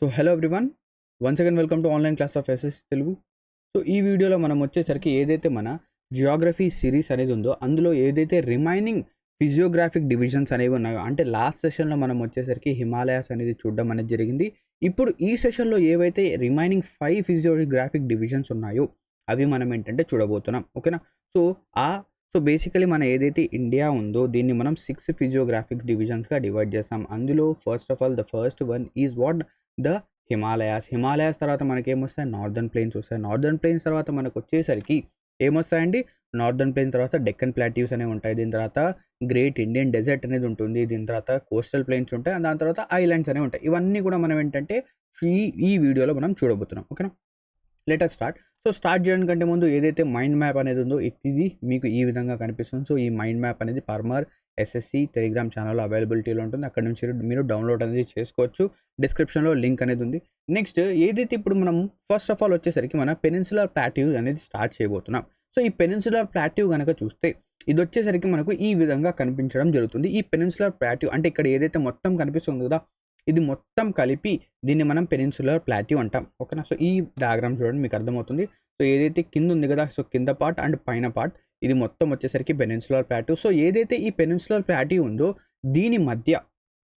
So hello everyone, once again welcome to online class of SS Telugu. So ఈ వీడియోలో మనం వచ్చేసరికి ఏదైతే మన జియోగ్రఫీ సిరీస్ అనేది ఉందో అందులో ఏదైతే రిమైనింగ్ ఫిజియోగ్రాఫిక్ డివిజన్స్ అనేవి ఉన్నాయో, అంటే లాస్ట్ సెషన్లో మనం వచ్చేసరికి హిమాలయాస్ అనేది చూడడం అనేది జరిగింది. ఇప్పుడు ఈ సెషన్లో ఏవైతే రిమైనింగ్ 5 ఫిజియోగ్రాఫిక్ డివిజన్స్ ఉన్నాయో అవి మనం ఏంటంటే చూడబోతున్నాం. ఓకేనా? సో బేసికలీ మన ఏదైతే ఇండియా ఉందో దీన్ని మనం 6 ఫిజియోగ్రాఫిక్ డివిజన్స్గా డివైడ్ చేస్తాం. అందులో first of all the first one is what the Himalayas తర్వాత మనకి ఏమొస్తాయి, నార్దర్న్ ప్లేన్స్ వస్తాయి. నార్దర్న్ ప్లేన్స్ తర్వాత మనకు వచ్చేసరికి ఏమొస్తాయండి, నార్దర్న్ ప్లేన్స్ తర్వాత డెక్కన్ ప్లాట్యూస్ అనేవి ఉంటాయి. దీని తర్వాత గ్రేట్ ఇండియన్ డెజర్ట్ అనేది ఉంటుంది. దీని తర్వాత కోస్టల్ ప్లేన్స్ ఉంటాయి. దాని తర్వాత ఐలాండ్స్ అనేవి ఉంటాయి. ఇవన్నీ కూడా మనం ఏంటంటే ఈ వీడియోలో మనం చూడబోతున్నాం. ఓకేనా? Letter start. సో స్టార్ట్ చేయడానికంటే ముందు ఏదైతే మైండ్ మ్యాప్ అనేది ఉందో ఇది మీకు ఈ విధంగా కనిపిస్తుంది. సో ఈ మైండ్ మ్యాప్ అనేది పర్మర్ ఎస్ఎస్సి టెలిగ్రామ్ ఛానల్లో అవైలబిలిటీలో ఉంటుంది. అక్కడ నుంచి మీరు డౌన్లోడ్ అనేది చేసుకోవచ్చు. డిస్క్రిప్షన్లో లింక్ అనేది ఉంది. నెక్స్ట్ ఏదైతే ఇప్పుడు మనం ఫస్ట్ ఆఫ్ ఆల్ వచ్చేసరికి మన పెనిన్సులర్ ప్లాట్యూ అనేది స్టార్ట్ చేయబోతున్నాం. సో ఈ పెనిన్సులర్ ప్లాట్యూ కనుక చూస్తే ఇది వచ్చేసరికి మనకు ఈ విధంగా కనిపించడం జరుగుతుంది. ఈ పెనిన్సులర్ ప్లాట్యూ అంటే ఇక్కడ ఏదైతే మొత్తం కనిపిస్తుంది కదా, ఇది మొత్తం కలిపి దీన్ని మనం పెనిన్సులర్ ప్లాట్యూ అంటాం. ఓకేనా? సో ఈ డయాగ్రామ్ చూడండి, మీకు అర్థమవుతుంది. సో ఏదైతే కింద ఉంది కదా, సో కింద పార్ట్ అండ్ పైన పార్ట్ ఇది మొత్తం వచ్చేసరికి పెనిన్సులర్ ప్లాట్యూ. సో ఏదైతే ఈ పెనిన్సులర్ ప్లాట్యూ ఉందో దీని మధ్య,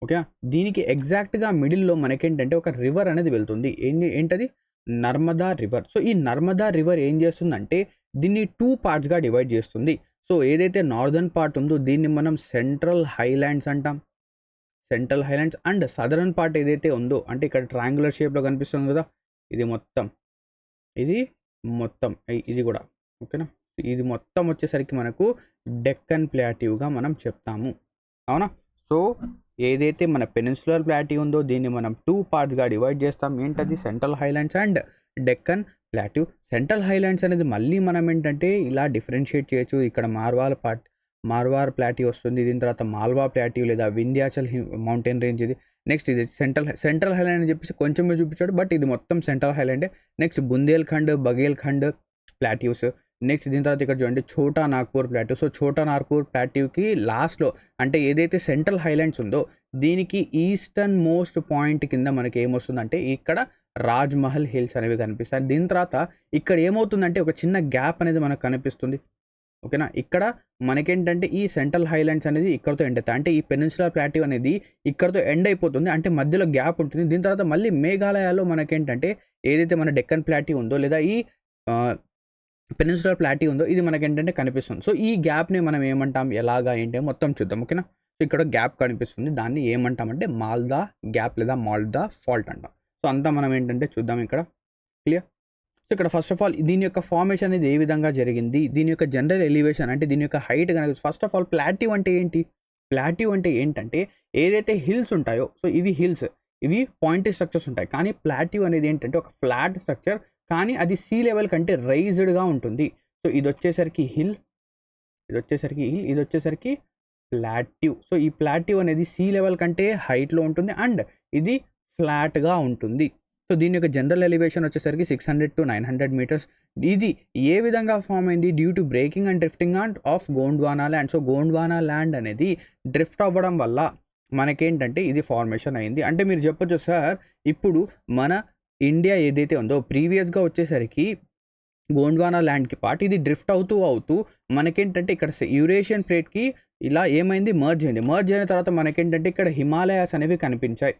ఓకేనా, దీనికి ఎగ్జాక్ట్గా మిడిల్లో మనకేంటంటే ఒక రివర్ అనేది వెళ్తుంది. ఏంటది? నర్మదా రివర్. సో ఈ నర్మదా రివర్ ఏం చేస్తుందంటే దీన్ని 2 పార్ట్స్గా డివైడ్ చేస్తుంది. సో ఏదైతే నార్దర్న్ పార్ట్ ఉందో దీన్ని మనం సెంట్రల్ హైలాండ్స్ అంటాం. Central highlands and southern part ఏదైతే ఉందో, అంటే ఇక్కడ ట్రయాంగులర్ షేప్లో కనిపిస్తుంది కదా, ఇది మొత్తం ఇది కూడా. ఓకేనా? ఇది మొత్తం వచ్చేసరికి మనకు డెక్కన్ ప్లాట్యూగా మనం చెప్తాము. అవునా? సో ఏదైతే మన పెనిన్సులర్ ప్లాట్యూ ఉందో దీన్ని మనం 2 పార్ట్స్గా డివైడ్ చేస్తాం. ఏంటది? Central highlands and Deccan plateau. Central highlands అనేది మళ్ళీ మనం ఏంటంటే ఇలా డిఫరెన్షియేట్ చేయొచ్చు. ఇక్కడ మార్వార్ ప్లాట్యూ వస్తుంది. దీని తర్వాత మాల్వా ప్లాట్యూ లేదా వింధ్యాచల్ మౌంటైన్ రేంజ్ ఇది. నెక్స్ట్ ఇది సెంట్రల్ హైలాండ్ అని చెప్పేసి కొంచెమే చూపించాడు, బట్ ఇది మొత్తం సెంట్రల్ హైలాండే. Next Bundelkhand, Baghelkhand plateaus. Next దీని తర్వాత ఇక్కడ చూడండి ఛోటా నాగ్పూర్ ప్లాట్యూ. సో ఛోటా నాగ్పూర్ ప్లాట్యూకి లాస్ట్లో అంటే ఏదైతే సెంట్రల్ హైలాండ్స్ ఉందో దీనికి ఈస్టర్న్ మోస్ట్ పాయింట్ కింద మనకి ఏమొస్తుందంటే ఇక్కడ రాజ్మహల్ హిల్స్ అనేవి కనిపిస్తాయి. దీని తర్వాత ఇక్కడ ఏమవుతుందంటే ఒక చిన్న గ్యాప్ అనేది మనకు కనిపిస్తుంది. ఓకేనా? ఇక్కడ మనకేంటంటే ఈ సెంట్రల్ హైలాండ్స్ అనేది ఇక్కడతో ఎండ్ అవుతాయి. అంటే ఈ పెనిన్సులర్ ప్లాట్యూ అనేది ఇక్కడతో ఎండ్ అయిపోతుంది. అంటే మధ్యలో గ్యాప్ ఉంటుంది. దీని తర్వాత మళ్ళీ మేఘాలయాలో మనకేంటంటే ఏదైతే మన డెక్కన్ ప్లాట్యూ ఉందో లేదా ఈ పెనిన్సులర్ ప్లాట్యూ ఉందో ఇది మనకేంటంటే కనిపిస్తుంది. సో ఈ గ్యాప్ని మనం ఏమంటాం, ఎలాగా ఏంటి మొత్తం చూద్దాం. ఓకేనా? సో ఇక్కడ గ్యాప్ కనిపిస్తుంది, దాన్ని ఏమంటామంటే మాల్దా గ్యాప్ లేదా మాల్దా ఫాల్ట్ అంటాం. సో అంతా మనం ఏంటంటే చూద్దాం ఇక్కడ. క్లియర్? సో ఇక్కడ ఫస్ట్ ఆఫ్ ఆల్ దీని యొక్క ఫార్మేషన్ అనేది ఏ విధంగా జరిగింది, దీని యొక్క జనరల్ ఎలివేషన్ అంటే దీని యొక్క హైట్ కనుక ఫస్ట్ ఆఫ్ ఆల్ ప్లాట్యూ అంటే ఏంటి? ప్లాట్యూ అంటే ఏంటంటే ఏదైతే హిల్స్ ఉంటాయో, సో ఇవి హిల్స్, ఇవి పాయింటీ స్ట్రక్చర్స్ ఉంటాయి. కానీ ప్లాట్యూ అనేది ఏంటంటే ఒక ఫ్లాట్ స్ట్రక్చర్, కానీ అది సీ లెవెల్ కంటే రైజ్డ్గా ఉంటుంది. సో ఇది వచ్చేసరికి హిల్, ఇది వచ్చేసరికి ప్లాట్యూ. సో ఈ ప్లాట్యూ అనేది సీ లెవెల్ కంటే హైట్లో ఉంటుంది అండ్ ఇది ఫ్లాట్గా ఉంటుంది. సో దీని యొక్క జనరల్ ఎలివేషన్ వచ్చేసరికి 600 to 900 మీటర్స్. ఇది ఏ విధంగా ఫామ్ అయింది? Due to breaking and drifting of Gondwana land. So Gondwana land అనేది డ్రిఫ్ట్ అవ్వడం వల్ల మనకేంటంటే ఇది ఫార్మేషన్ అయింది. అంటే మీరు చెప్పొచ్చు, సార్ ఇప్పుడు మన ఇండియా ఏదైతే ఉందో ప్రీవియస్గా వచ్చేసరికి గోండ్వానా ల్యాండ్కి పార్ట్ ఇది డ్రిఫ్ట్ అవుతూ మనకేంటంటే ఇక్కడ యూరేషియన్ ప్లేట్కి ఇలా ఏమైంది, మర్జ్ అయిన తర్వాత మనకేంటంటే ఇక్కడ హిమాలయాస్ అనేవి కనిపించాయి.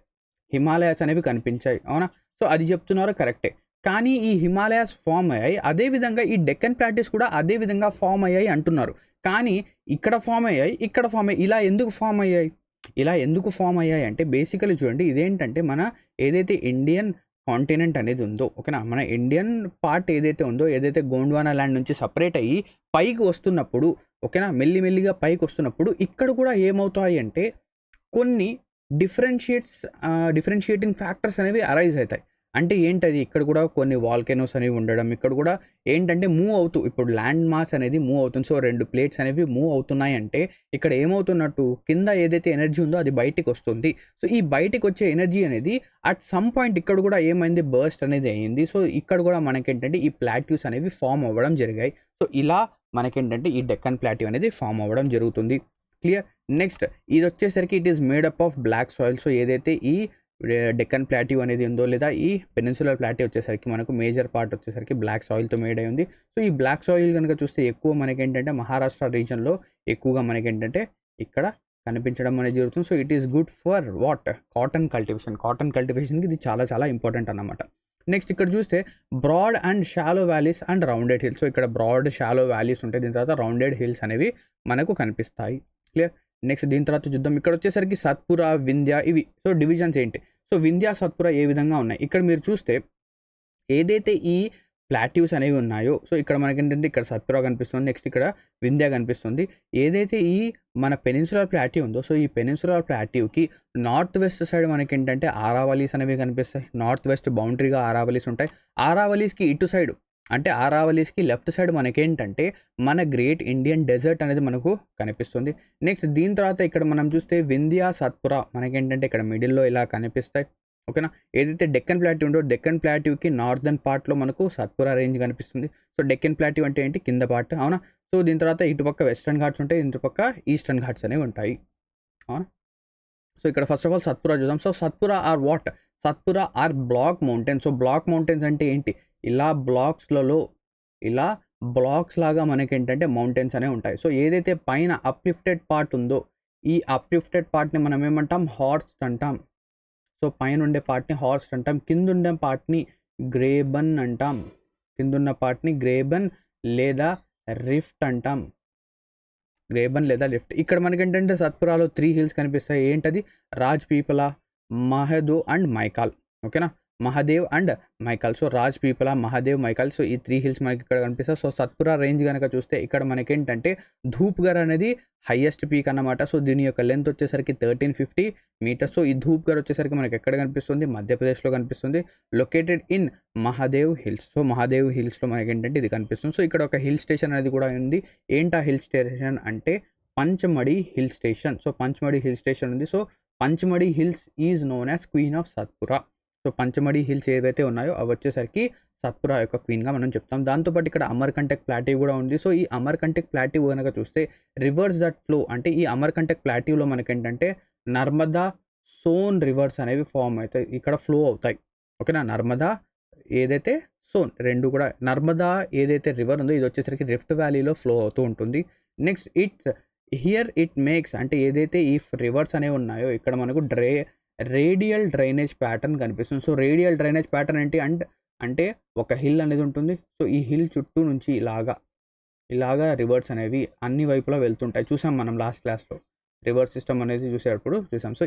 అవునా? సో అది చెప్తున్నారు, కరెక్టే. కానీ ఈ హిమాలయాస్ ఫామ్ అయ్యాయి, అదేవిధంగా ఈ డెక్కన్ ప్లాట్యూస్ కూడా అదే విధంగా ఫామ్ అయ్యాయి అంటున్నారు. కానీ ఇక్కడ ఫామ్ అయ్యాయి ఇలా ఎందుకు ఫామ్ అయ్యాయి అంటే బేసికలీ చూడండి, ఇదేంటంటే మన ఏదైతే ఇండియన్ కాంటినెంట్ అనేది ఉందో, ఓకేనా, మన ఇండియన్ పార్ట్ ఏదైతే ఉందో, ఏదైతే గోండ్వానా ల్యాండ్ నుంచి సపరేట్ అయ్యి పైకి వస్తున్నప్పుడు, ఓకేనా, మెల్లిమెల్లిగా పైకి వస్తున్నప్పుడు ఇక్కడ కూడా ఏమవుతాయి అంటే కొన్ని డిఫరెన్షియేటింగ్ ఫ్యాక్టర్స్ అనేవి అరైజ్ అవుతాయి. అంటే ఏంటది? ఇక్కడ కూడా కొన్ని వాల్కెనోస్ అనేవి ఉండడం, ఇక్కడ కూడా ఏంటంటే మూవ్ అవుతూ ఇప్పుడు ల్యాండ్ మాస్ అనేది మూవ్ అవుతుంది. సో 2 ప్లేట్స్ అనేవి మూవ్ అవుతున్నాయి అంటే ఇక్కడ ఏమవుతున్నట్టు, కింద ఏదైతే ఎనర్జీ ఉందో అది బయటికి వస్తుంది. సో ఈ బయటికి వచ్చే ఎనర్జీ అనేది అట్ సమ్ పాయింట్ ఇక్కడ కూడా ఏమైంది, బర్స్ట్ అనేది అయ్యింది. సో ఇక్కడ కూడా మనకేంటంటే ఈ ప్లాట్యూస్ అనేవి ఫామ్ అవ్వడం జరిగాయి. సో ఇలా మనకేంటంటే ఈ డెక్కన్ ప్లాట్యూ అనేది ఫామ్ అవ్వడం జరుగుతుంది. క్లియర్? నెక్స్ట్ ఇది వచ్చేసరికి it is made up of black soil. So ఏదైతే ఈ డెక్కన్ ప్లాట్యూ అనేది ఉందో, లేదా ఈ పెనిన్సులర్ ప్లాట్యూ వచ్చేసరికి మనకు మేజర్ పార్ట్ వచ్చేసరికి బ్లాక్ సాయిల్తో మేడ్ అయి ఉంది. సో ఈ బ్లాక్ సాయిల్ కనుక చూస్తే ఎక్కువ మనకేంటంటే మహారాష్ట్ర రీజన్లో ఎక్కువగా మనకేంటంటే ఇక్కడ కనిపించడం అనేది జరుగుతుంది. So it is good for what, cotton cultivation. Cotton కల్టివేషన్కి ఇది చాలా చాలా ఇంపార్టెంట్ అన్నమాట. నెక్స్ట్ ఇక్కడ చూస్తే broad and shallow valleys and rounded hills. So ఇక్కడ బ్రాడ్ షాలో వ్యాలీస్ ఉంటాయి, దీని తర్వాత రౌండెడ్ హిల్స్ అనేవి మనకు కనిపిస్తాయి. క్లియర్. నెక్స్ట్ దీని తర్వాత చూద్దాం. ఇక్కడ వచ్చేసరికి సత్పురా, వింధ్య, ఇవి సో డివిజన్స్ ఏంటి. సో వింధ్య, సత్పురా ఏ విధంగా ఉన్నాయి. ఇక్కడ మీరు చూస్తే ఏదైతే ఈ ప్లాట్యూస్ అనేవి ఉన్నాయో, సో ఇక్కడ మనకేంటంటే ఇక్కడ సత్పురా కనిపిస్తుంది, నెక్స్ట్ ఇక్కడ వింధ్య కనిపిస్తుంది. ఏదైతే ఈ మన పెనిన్సులర్ ప్లాట్యూ ఉందో, సో ఈ పెనిన్సులర్ ప్లాట్యూకి నార్త్ వెస్ట్ సైడ్ మనకేంటంటే ఆరావలీస్ అనేవి కనిపిస్తాయి. నార్త్ వెస్ట్ బౌండరీగా ఆరావలీస్ ఉంటాయి. ఆరావలీస్కి ఇటు సైడ్ అంటే ఆరావలీస్కి లెఫ్ట్ సైడ్ మనకేంటంటే మన గ్రేట్ ఇండియన్ డెజర్ట్ అనేది మనకు కనిపిస్తుంది. నెక్స్ట్ దీని తర్వాత ఇక్కడ మనం చూస్తే వింధ్య, సత్పురా మనకేంటంటే ఇక్కడ మిడిల్లో ఇలా కనిపిస్తాయి. ఓకేనా. ఏదైతే డెక్కన్ ప్లాట్యూ ఉందో, డెక్కన్ ప్లాట్యూకి నార్దర్న్ పార్ట్లో మనకు సత్పురా రేంజ్ కనిపిస్తుంది. సో డెక్కన్ ప్లాట్యూ అంటే ఏంటి, కింద పార్ట్. అవునా. సో దీని తర్వాత ఇటుపక్క వెస్టర్న్ ఘాట్స్ ఉంటాయి, ఇటుపక్క ఈస్టర్న్ ఘాట్స్ అనేవి ఉంటాయి. అవునా. సో ఇక్కడ ఫస్ట్ ఆఫ్ ఆల్ సత్పురా చూద్దాం. So Satpura are what, Satpura are block mountains. So block mountains అంటే ఏంటి, ఇలా బ్లాక్స్లలో ఇలా బ్లాక్స్ లాగా మనకేంటంటే మౌంటైన్స్ అనేవి ఉంటాయి. సో ఏదైతే పైన అప్లిఫ్టెడ్ పార్ట్ ఉందో, ఈ అప్లిఫ్టెడ్ పార్ట్ని మనం ఏమంటాం, హార్స్ట్ అంటాం. సో పైన ఉండే పార్ట్ని హార్స్ట్ అంటాం, కింద ఉండే పార్ట్ని గ్రేబన్ అంటాం. కిందున్న పార్ట్ని గ్రేబన్ లేదా రిఫ్ట్ అంటాం. గ్రేబన్ లేదా లిఫ్ట్. ఇక్కడ మనకేంటంటే సత్పురాలో 3 హిల్స్ కనిపిస్తాయి. ఏంటది, రాజ్పీపలా, మహదేవ్ అండ్ మైకాల్. ఓకేనా, Mahadev and Maikal. So Rajpipla, Mahadev, Maikal. So ఈ 3 హిల్స్ మనకి ఇక్కడ కనిపిస్తాయి. సో సత్పురా రేంజ్ కనుక చూస్తే ఇక్కడ మనకేంటంటే ధూప్గర్ అనేది హైయెస్ట్ పీక్ అన్నమాట. సో దీని యొక్క లెంత్ వచ్చేసరికి 1350 మీటర్స్. సో ఈ ధూప్గర్ వచ్చేసరికి మనకి ఎక్కడ కనిపిస్తుంది, మధ్యప్రదేశ్లో కనిపిస్తుంది, located in Mahadev hills. So Mahadev హిల్స్లో మనకి ఏంటంటే ఇది కనిపిస్తుంది. సో ఇక్కడ ఒక హిల్ స్టేషన్ అనేది కూడా ఉంది. ఏంటా హిల్ స్టేషన్ అంటే Pachmarhi hill station. So Pachmarhi hill station ఉంది. So Pachmarhi hills is known as queen of Satpura. So Pachmarhi hills ఏవైతే ఉన్నాయో అవి వచ్చేసరికి సత్పురా యొక్క క్వీన్గా మనం చెప్తాం. దాంతోపాటు ఇక్కడ అమర్కంటక్ ప్లాట్యూ కూడా ఉంది. సో ఈ అమర్కంటక్ ప్లాట్యూ కనుక చూస్తే రివర్స్ దట్ ఫ్లో, అంటే ఈ అమర్కంటక్ ప్లాట్యూలో మనకేంటంటే నర్మదా, సోన్ రివర్స్ అనేవి ఫామ్ అవుతాయి, ఇక్కడ ఫ్లో అవుతాయి. ఓకేనా. నర్మదా ఏదైతే సోన్ రెండు కూడా, నర్మదా ఏదైతే రివర్ ఉందో ఇది వచ్చేసరికి రిఫ్ట్ వ్యాలీలో ఫ్లో అవుతూ ఉంటుంది. నెక్స్ట్ హియర్ ఇట్ మేక్స్, అంటే ఏదైతే ఈ రివర్స్ అనేవి ఉన్నాయో ఇక్కడ మనకు రేడియల్ డ్రైనేజ్ ప్యాటర్న్ కనిపిస్తుంది. సో రేడియల్ డ్రైనేజ్ ప్యాటర్న్ ఏంటి అంటే ఒక హిల్ అనేది ఉంటుంది. సో ఈ హిల్ చుట్టూ నుంచి ఇలాగా రివర్స్ అనేవి అన్ని వైపులా వెళ్తుంటాయి. చూసాం మనం లాస్ట్ క్లాస్లో రివర్స్ సిస్టమ్ అనేది చూసేటప్పుడు చూసాం. సో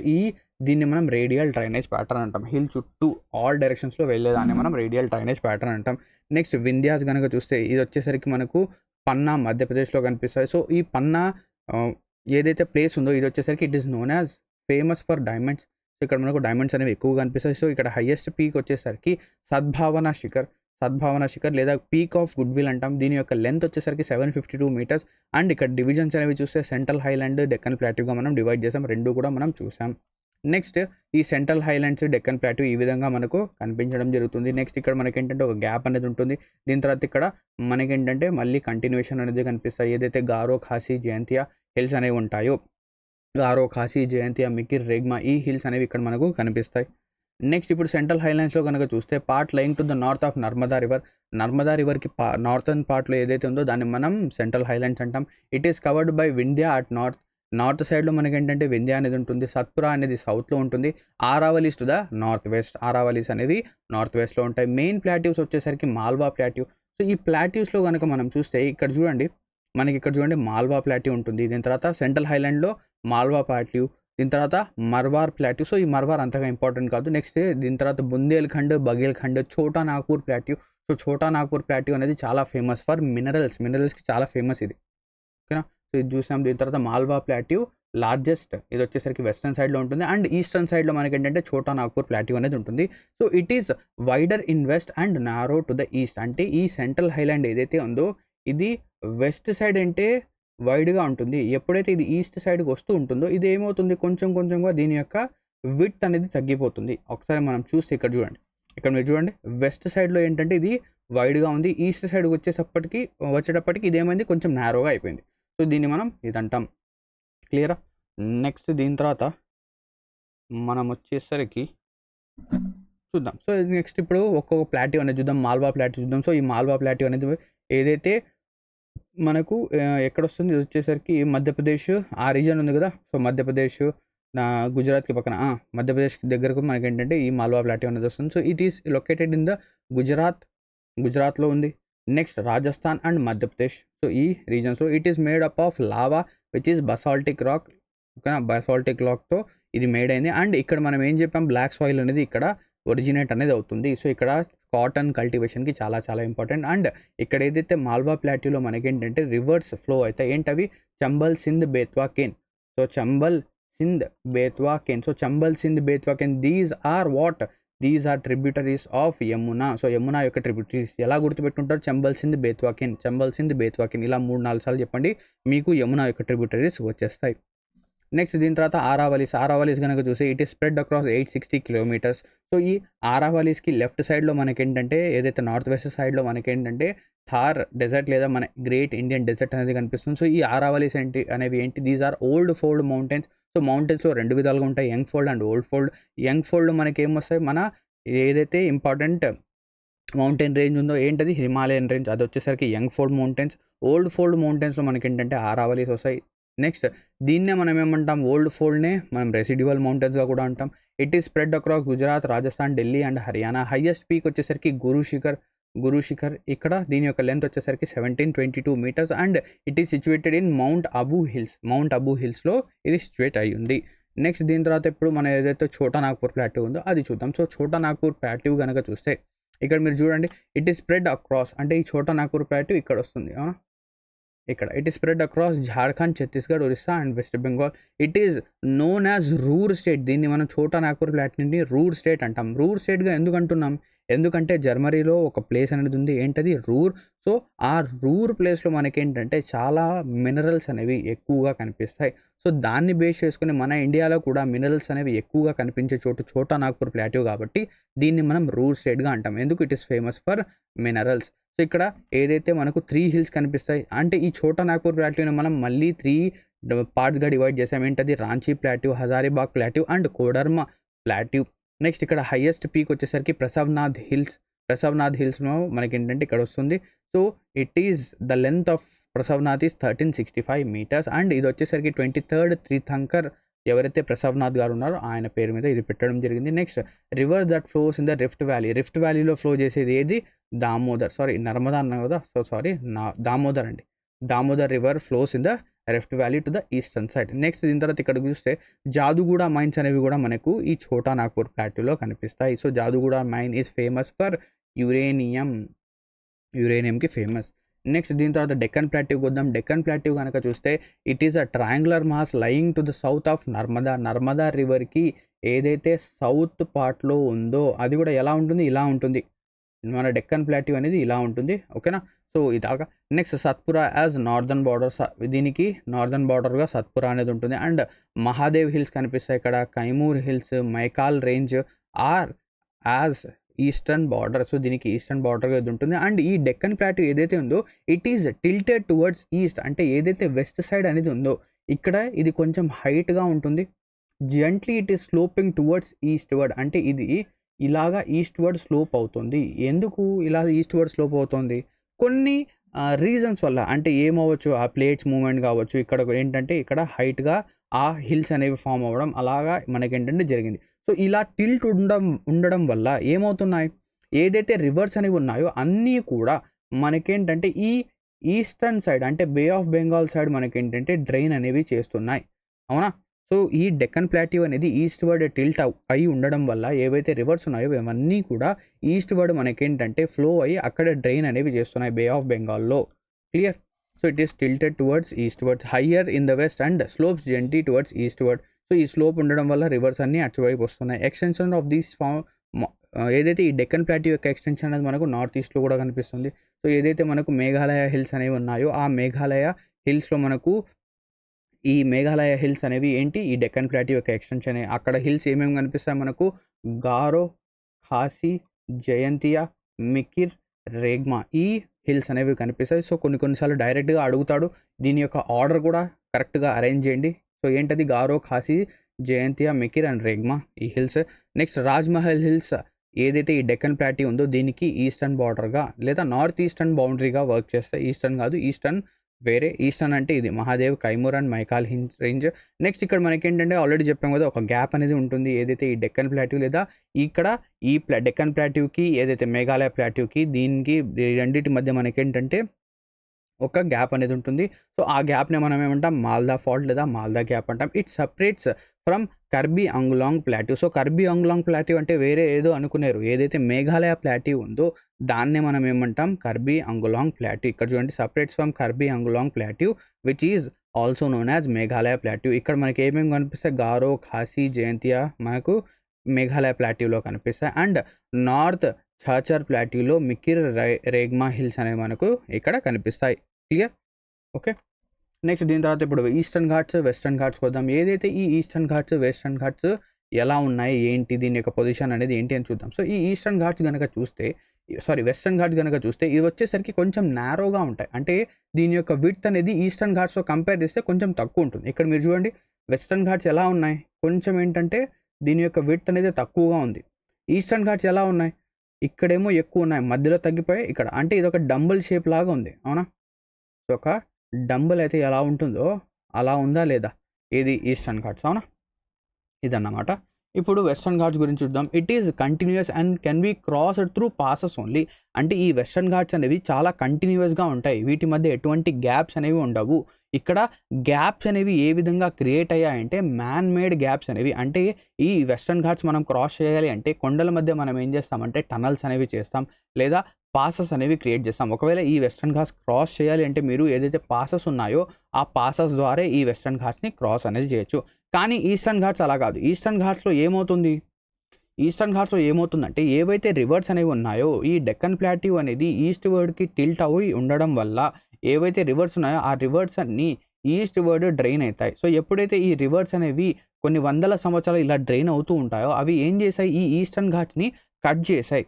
దీన్ని మనం రేడియల్ డ్రైనేజ్ ప్యాటర్న్ అంటాం. హిల్ చుట్టూ ఆల్ డైరెక్షన్స్లో వెళ్ళేదాన్ని మనం రేడియల్ డ్రైనేజ్ ప్యాటర్న్ అంటాం. నెక్స్ట్ వింధ్యాస్ కనుక చూస్తే ఇది వచ్చేసరికి మనకు పన్నా మధ్యప్రదేశ్లో కనిపిస్తాయి. సో ఈ పన్నా ఏదైతే ప్లేస్ ఉందో ఇది వచ్చేసరికి it is known as famous for diamonds. So ఇక్కడ మనకు డైమండ్స్ అనేవి ఎక్కువ కనిపిస్తాయి. సో ఇక్కడ హైయెస్ట్ పీక్ వచ్చేసరికి సద్భావన శిఖర్ లేదా పీక్ ఆఫ్ గుడ్ విల్ అంటాం. దీని యొక్క లెంత్ వచ్చేసరికి 752 మీటర్స్. అండ్ ఇక్కడ డివిజన్స్ అనేవి చూస్తే సెంట్రల్ హైలాండ్, డెక్కన్ ప్లాట్యూగా మనం డివైడ్ చేసాం, రెండు కూడా మనం చూసాం. నెక్స్ట్ ఈ సెంట్రల్ హైలాండ్స్, డెక్కన్ ప్లాట్యూ ఈ విధంగా మనకు కనిపించడం జరుగుతుంది. నెక్స్ట్ ఇక్కడ మనకేంటంటే ఒక గ్యాప్ అనేది ఉంటుంది. దీని తర్వాత ఇక్కడ మనకేంటంటే మళ్ళీ కంటిన్యూషన్ అనేది కనిపిస్తాయి. ఏదైతే గారో, ఖాసీ, జయంతియా హిల్స్ అనేవి ఉంటాయో, గారో, ఖాసీ, జయంతియా, మికిర్, రెగ్మా ఈ హిల్స్ అనేవి ఇక్కడ మనకు కనిపిస్తాయి. నెక్స్ట్ ఇప్పుడు సెంట్రల్ హైలాండ్స్లో కనుక చూస్తే part lying to the north of Narmada రివర్కి నార్థన్ పార్ట్లో ఏదైతే ఉందో దాన్ని మనం సెంట్రల్ హైలాండ్స్ అంటాం. It is covered by Vindhya at north సైడ్లో మనకి ఏంటంటే వింధ్యా అనేది ఉంటుంది, సత్పురా అనేది సౌత్లో ఉంటుంది, Aravallis to the north west, Aravallis అనేవి నార్త్ వెస్ట్లో ఉంటాయి. మెయిన్ ప్లాట్యూస్ వచ్చేసరికి మాల్వా ప్లాట్యూ. సో ఈ ప్లాట్యూస్లో కనుక మనం చూస్తే ఇక్కడ చూడండి, మనకి ఇక్కడ చూడండి మాల్వా ప్లాట్యూ ఉంటుంది. దీని తర్వాత సెంట్రల్ హైలాండ్లో మాల్వా ప్లాట్యూ, దీని తర్వాత మర్వార్ ప్లాట్యూ. సో ఈ మర్వార్ అంతగా ఇంపార్టెంట్ కాదు. నెక్స్ట్ దీని తర్వాత Bundelkhand, Baghelkhand, Chota Nagpur plateau. So Chota Nagpur plateau అనేది చాలా ఫేమస్ ఫర్ మినరల్స్కి చాలా ఫేమస్ ఇది. ఓకేనా. సో ఇది చూసాం. దీని తర్వాత మాల్వా ప్లాట్యూ లార్జెస్ట్, ఇది వచ్చేసరికి వెస్టర్న్ సైడ్లో ఉంటుంది. అండ్ ఈస్టర్న్ సైడ్లో మనకి ఏంటంటే ఛోటా నాగ్పూర్ ప్లాట్యూ అనేది ఉంటుంది. So it is wider in west and narrow to the east. అంటే ఈ సెంట్రల్ హైలాండ్ ఏదైతే ఉందో ఇది వెస్ట్ సైడ్ అంటే వైడ్గా ఉంటుంది. ఎప్పుడైతే ఇది ఈస్ట్ సైడ్కి వస్తూ ఉంటుందో ఇది ఏమవుతుంది, కొంచెంగా దీని యొక్క విడ్త్ అనేది తగ్గిపోతుంది. ఒకసారి మనం చూస్తే ఇక్కడ చూడండి, ఇక్కడ మీరు చూడండి వెస్ట్ సైడ్లో ఏంటంటే ఇది వైడ్గా ఉంది, ఈస్ట్ సైడ్కి వచ్చేటప్పటికి ఇదేమైంది, కొంచెం నారోగా అయిపోయింది. సో దీన్ని మనం ఇది అంటాం. క్లియరా. నెక్స్ట్ దీని తర్వాత మనం వచ్చేసరికి చూద్దాం. సో నెక్స్ట్ ఇప్పుడు ఒక్కొక్క ప్లాటివ్ అనేది చూద్దాం. మాల్వా ప్లాటివ్ చూద్దాం. సో ఈ మాల్వా ప్లాటివ్ అనేది ఏదైతే మనకు ఎక్కడొస్తుంది? ఇది వచ్చేసరికి మధ్యప్రదేశ్ ఆ రీజియన్ ఉంది కదా! సో మధ్యప్రదేశ్, గుజరాత్‌కి పక్కన మధ్యప్రదేశ్‌కి దగ్గరకు మనకేంటంటే ఈ మాల్వా ప్లాటివ్ అనేది వస్తుంది. So it is located in the గుజరాత్‌లో ఉంది. Next Rajasthan and Madhya Pradesh. So ఈ రీజియన్స్‌లో it is made up of lava which is basaltic rock. ఓకేనా? బసాల్టిక్ రాక్‌తో ఇది మేడ్ అయింది. అండ్ ఇక్కడ మనం ఏం చెప్పాం? బ్లాక్ సాయిల్ అనేది ఇక్కడ ఒరిజినేట్ అనేది అవుతుంది. సో ఇక్కడ కాటన్ కల్టివేషన్‌కి చాలా చాలా ఇంపార్టెంట్. అండ్ ఇక్కడ ఏదైతే మాల్వా ప్లాట్యూలో మనకేంటంటే రివర్స్ ఫ్లో అవుతాయి. ఏంటవి? Chambal, Sindh, Betwa, Ken. So Chambal, Sindh, Betwa, Ken. So Chambal, Sindh, Betwa, Ken these are what? These are tributaries of Yamuna. So Yamuna యొక్క ట్రిబ్యూటరీస్ ఎలా గుర్తుపెట్టుకుంటారు? చంబల్, సింధ్, బేత్వా, కేన్. చంబల్, సింధ్, బేత్వా, కేన్ ఇలా 3, 4 సార్లు చెప్పండి. మీకు యమునా యొక్క ట్రిబ్యూటరీస్ వచ్చేస్తాయి. నెక్స్ట్ దీని తర్వాత ఆరావలీస్ కనుక చూస్తే it is spread across 860 kilometres. So ఈ ఆరావలీస్కి లెఫ్ట్ సైడ్లో మనకేంటంటే ఏదైతే నార్త్ వెస్ట్ సైడ్లో మనకేంటంటే థార్ డెజర్ట్ లేదా మన గ్రేట్ ఇండియన్ డెజర్ట్ అనేది కనిపిస్తుంది. సో ఈ ఆరావలీస్ అనేవి ఏంటి? These are old fold mountains. So మౌంటైన్స్లో 2 విధాలుగా ఉంటాయి, young fold and old fold. Young fold మనకి ఏమొస్తాయి? మన ఏదైతే ఇంపార్టెంట్ మౌంటైన్ రేంజ్ ఉందో ఏంటది? హిమాలయన్ రేంజ్. అది వచ్చేసరికి young fold mountains. Old fold మౌంటైన్స్లో మనకి ఏంటంటే ఆరావలీస్ వస్తాయి. నెక్స్ట్ దీన్నే మనం ఏమంటాం? ఓల్డ్ ఫోల్డ్నే మనం రెసిడ్యువల్ మౌంటైన్స్గా కూడా అంటాం. It is spread across Gujarat, Rajasthan, Delhi and Haryana. Highest peak వచ్చేసరికి గురు శిఖర్. ఇక్కడ దీని యొక్క లెంత్ వచ్చేసరికి 1722 metres and it is situated in mount Abu హిల్స్లో ఇది సిచ్యువేట్ అయ్యి ఉంది. నెక్స్ట్ దీని తర్వాత ఇప్పుడు మనం ఏదైతే ఛోటా నాగ్పూర్ ప్లాట్యూ ఉందో అది చూద్దాం. సో ఛోటా నాగ్పూర్ ప్లాట్యూ కనుక చూస్తే ఇక్కడ మీరు చూడండి, ఇట్ ఈస్ స్ప్రెడ్ అక్రాస్ అంటే ఈ ఛోటా నాగ్పూర్ ప్లాట్యూ ఇక్కడ వస్తుంది. ఇక్కడ it is spread across Jharkhand, Chhattisgarh, Orissa and west Bengal. It is known as రూర్ state. దీన్ని మనం ఛోటా నాగ్పూర్ ప్లాట్యూని రూర్ స్టేట్ అంటాం. రూర్ స్టేట్గా ఎందుకు అంటున్నాం? ఎందుకంటే జర్మనీలో ఒక ప్లేస్ అనేది ఉంది, ఏంటది? రూర్. సో ఆ రూర్ ప్లేస్లో మనకేంటంటే చాలా మినరల్స్ అనేవి ఎక్కువగా కనిపిస్తాయి. సో దాన్ని బేస్ చేసుకుని మన ఇండియాలో కూడా మినరల్స్ అనేవి ఎక్కువగా కనిపించే చోటు ఛోటా నాగ్పూర్ ప్లాట్యూ కాబట్టి దీన్ని మనం రూర్ స్టేట్గా అంటాం. ఎందుకు? It is famous for minerals. So ఇక్కడ ఏదైతే మనకు 3 హిల్స్ కనిపిస్తాయి అంటే ఈ ఛోటా నాగ్పూర్ ప్లాట్యూని మనం మళ్ళీ 3 పార్ట్స్గా డివైడ్ చేసాం. ఏంటది? Ranchi plateau, Hazaribagh plateau and Koderma plateau. Next ఇక్కడ హైయెస్ట్ పీక్ వచ్చేసరికి ప్రసవ్నాథ్ హిల్స్లో మనకి ఏంటంటే ఇక్కడ వస్తుంది. So it is the length of Parasnath is 1365 metres and ఇది వచ్చేసరికి 23rd తీర్థంకర్ ఎవరైతే ప్రసవ్నాథ్ గారు ఉన్నారో ఆయన పేరు మీద ఇది పెట్టడం జరిగింది. Next river that flows in the rift వ్యాలీలో ఫ్లో చేసేది ఏది? నర్మదా అన్నా కదా. సో దామోదర్ అండి. Damodar river flows in the rift valley to the eastern side. Next దీని తర్వాత ఇక్కడ చూస్తే జాదుగూడ మైన్స్ అనేవి కూడా మనకు ఈ ఛోటా నాగ్పూర్ ప్లాట్యూలో కనిపిస్తాయి. So Jaduguda mine is famous for యురేనియంకి ఫేమస్. నెక్స్ట్ దీని తర్వాత డెక్కన్ ప్లాట్యూకి వద్దాం. డెక్కన్ ప్లాట్యూ కనుక చూస్తే it is a triangular mass lying to the south of Narmada రివర్కి ఏదైతే సౌత్ పార్ట్లో ఉందో అది కూడా ఎలా ఉంటుంది? ఇలా ఉంటుంది. మన డెక్కన్ ప్లాట్యూ అనేది ఇలా ఉంటుంది. ఓకేనా? సో ఇదాకా next Satpura as northern border. దీనికి నార్దర్న్ బార్డర్గా సత్పురా అనేది ఉంటుంది. అండ్ మహాదేవ్ హిల్స్ కనిపిస్తాయి ఇక్కడ. Kaimur hills, Maikal range are as eastern border. So దీనికి ఈస్టర్న్ బార్డర్గా ఇది ఉంటుంది. అండ్ ఈ డెక్కన్ ప్లాట్యూ ఏదైతే ఉందో it is tilted towards east అంటే ఏదైతే వెస్ట్ సైడ్ అనేది ఉందో ఇక్కడ ఇది కొంచెం హైట్గా ఉంటుంది. Gently it is sloping towards eastward అంటే ఇది ఇలాగా ఈస్ట్వర్డ్ స్లోప్ అవుతుంది. ఎందుకు ఇలా ఈస్ట్వర్డ్ స్లోప్ అవుతుంది? కొన్ని రీజన్స్ వల్ల. అంటే ఏమవ్వచ్చు? ఆ ప్లేట్స్ మూవ్మెంట్ కావచ్చు. ఇక్కడ ఏంటంటే ఇక్కడ హైట్గా ఆ హిల్స్ అనేవి ఫామ్ అవ్వడం అలాగా మనకేంటంటే జరిగింది. సో ఇలా టిల్ట్ ఉండడం వల్ల ఏమవుతున్నాయి? ఏదైతే రివర్స్ అనేవి ఉన్నాయో అన్నీ కూడా మనకేంటంటే ఈ ఈస్టర్న్ సైడ్ అంటే బే ఆఫ్ బెంగాల్ సైడ్ మనకేంటంటే డ్రైన్ అనేవి చేస్తున్నాయి. అవునా? సో ఈ డెక్కన్ ప్లాట్యూ అనేది ఈస్ట్ వర్డ్ టిల్ట్ అయి ఉండడం వల్ల ఏవైతే రివర్స్ ఉన్నాయో ఇవన్నీ కూడా ఈస్ట్ వర్డ్ మనకేంటంటే ఫ్లో అయ్యి అక్కడ డ్రైన్ అనేవి చేస్తున్నాయి బే ఆఫ్ బెంగాల్లో. Clear? So it is tilted towards eastwards higher in the west and slopes gently towards eastward. So ఈ స్లోప్ ఉండడం వల్ల రివర్స్ అన్నీ అటువైపు వస్తున్నాయి. ఎక్స్టెన్షన్ ఆఫ్ దీస్ ఏదైతే ఈ డెక్కన్ ప్లాట్యూ యొక్క ఎక్స్టెన్షన్ అనేది మనకు నార్త్ ఈస్ట్లో కూడా కనిపిస్తుంది. సో ఏదైతే మనకు మేఘాలయ హిల్స్ అనేవి ఉన్నాయో ఆ మేఘాలయ హిల్స్లో మనకు ఈ మేఘాలయ హిల్స్ అనేవి ఏంటి? ఈ డెక్కన్ ప్లాట్యూ యొక్క ఎక్స్టెన్షన్. అక్కడ హిల్స్ ఏమేమి కనిపిస్తాయి మనకు? గారో, ఖాసీ, జయంతియా, మికిర్, రేగ్మా ఈ హిల్స్ అనేవి కనిపిస్తాయి. సో కొన్నిసార్లు డైరెక్ట్గా అడుగుతాడు. దీని యొక్క ఆర్డర్ కూడా కరెక్ట్గా అరేంజ్ చేయండి. సో ఏంటది? గారో, ఖాసీ, జయంతియా, మికిర్ అండ్ రేగ్మా ఈ హిల్స్. నెక్స్ట్ రాజ్మహల్ హిల్స్ ఏదైతే ఈ డెక్కన్ ప్లాటీ ఉందో దీనికి ఈస్టర్న్ బార్డర్గా లేదా నార్త్ ఈస్టర్న్ బౌండరీగా వర్క్ చేస్తాయి. ఈస్టర్న్ కాదు, ఈస్టర్న్ వేరే. ఈస్టర్న్ అంటే ఇది Mahadev, Kaimur and Maikal range. Next ఇక్కడ మనకి ఏంటంటే ఆల్రెడీ చెప్పాం కదా, ఒక గ్యాప్ అనేది ఉంటుంది ఏదైతే ఈ డెక్కన్ ప్లాట్యూ లేదా ఇక్కడ ఈ డెక్కన్ ప్లాట్యూకి ఏదైతే మేఘాలయ ప్లాట్యూకి దీనికి రెండింటి మధ్య మనకేంటంటే ఒక గ్యాప్ అనేది ఉంటుంది. సో ఆ గ్యాప్ని మనం ఏమంటాం మాల్దా ఫాల్ట్ లేదా మాల్దా గ్యాప్ అంటాం. It separates from Karbi Anglong plateau. So Karbi Anglong plateau అంటే వేరే ఏదో అనుకున్నారు, ఏదైతే మేఘాలయ ప్లాట్యూ ఉందో దాన్నే మనం ఏమంటాం కర్బీ అంగులాంగ్ ప్లాట్యూ. ఇక్కడ చూడండి, separates from Karbi Anglong plateau which is also known as Meghalaya plateau. ఇక్కడ మనకి ఏమేమి కనిపిస్తాయి, గారో, ఖాసీ, జయంతియా మనకు మేఘాలయ ప్లాట్యూలో కనిపిస్తాయి. అండ్ నార్త్ ఛాచర్ ప్లాట్యూలో మికిర్, రేగ్మా హిల్స్ అనేవి మనకు ఇక్కడ కనిపిస్తాయి. క్లియర్? ఓకే. నెక్స్ట్ దీని తర్వాత ఇప్పుడు ఈస్టర్న్ ఘాట్స్, వెస్టర్న్ ఘాట్స్ వద్దాం. ఏదైతే ఈ ఈస్టర్న్ ఘాట్స్, వెస్టర్న్ ఘాట్స్ ఎలా ఉన్నాయి, ఏంటి, దీని యొక్క పొజిషన్ అనేది ఏంటి అని చూద్దాం. సో ఈ ఈస్టర్న్ ఘాట్స్ కనుక చూస్తే, వెస్టర్న్ ఘాట్స్ కనుక చూస్తే ఇది వచ్చేసరికి కొంచెం నారోగా ఉంటాయి. అంటే దీని యొక్క విడ్త్ అనేది ఈస్టర్న్ ఘాట్స్తో కంపేర్ చేస్తే కొంచెం తక్కువ ఉంటుంది. ఇక్కడ మీరు చూడండి వెస్టర్న్ ఘాట్స్ ఎలా ఉన్నాయి, కొంచెం ఏంటంటే దీని యొక్క విడ్త్ అనేది తక్కువగా ఉంది. ఈస్టర్న్ ఘాట్స్ ఎలా ఉన్నాయి, ఇక్కడేమో ఎక్కువ ఉన్నాయి, మధ్యలో తగ్గిపోయాయి ఇక్కడ. అంటే ఇది ఒక డంబుల్ షేప్ లాగా ఉంది, అవునా? ఒక డంబుల్ అయితే ఎలా ఉంటుందో అలా ఉందా లేదా ఇది ఈస్టర్న్ ఘాట్స్, అవునా? ఇదన్నమాట. ఇప్పుడు వెస్టర్న్ ఘాట్స్ గురించి చూద్దాం. It is continuous and can be crossed through passes only. అంటే ఈ వెస్టర్న్ ఘాట్స్ అనేవి చాలా కంటిన్యూస్గా ఉంటాయి, వీటి మధ్య ఎటువంటి గ్యాప్స్ అనేవి ఉండవు. ఇక్కడ గ్యాప్స్ అనేవి ఏ విధంగా క్రియేట్ అయ్యాయంటే మ్యాన్ మేడ్ గ్యాప్స్ అనేవి. అంటే ఈ వెస్టర్న్ ఘాట్స్ మనం క్రాస్ చేయాలి అంటే కొండల మధ్య మనం ఏం చేస్తామంటే టనల్స్ అనేవి చేస్తాం లేదా పాసెస్ అనేవి క్రియేట్ చేస్తాం. ఒకవేళ ఈ వెస్టర్న్ ఘాట్స్ క్రాస్ చేయాలి అంటే మీరు ఏదైతే పాసెస్ ఉన్నాయో ఆ పాసెస్ ద్వారా ఈ వెస్టర్న్ ఘాట్స్ని క్రాస్ అనేది చేయొచ్చు. కానీ ఈస్టర్న్ ఘాట్స్ అలా కాదు. ఈస్టర్న్ ఘాట్స్లో ఏమవుతుందంటే ఏవైతే రివర్స్ అనేవి ఉన్నాయో ఈ డెక్కన్ ప్లాట్యూ అనేది ఈస్ట్ వర్డ్కి టిల్ట్ అవి ఉండడం వల్ల ఏవైతే రివర్స్ ఉన్నాయో ఆ రివర్స్ అన్ని ఈస్ట్ వర్డ్ డ్రైన్ అవుతాయి. సో ఎప్పుడైతే ఈ రివర్స్ అనేవి కొన్ని వందల సంవత్సరాలు ఇలా డ్రైన్ అవుతూ ఉంటాయో అవి ఏం చేశాయి, ఈ ఈస్టర్న్ ఘాట్స్ని కట్ చేశాయి.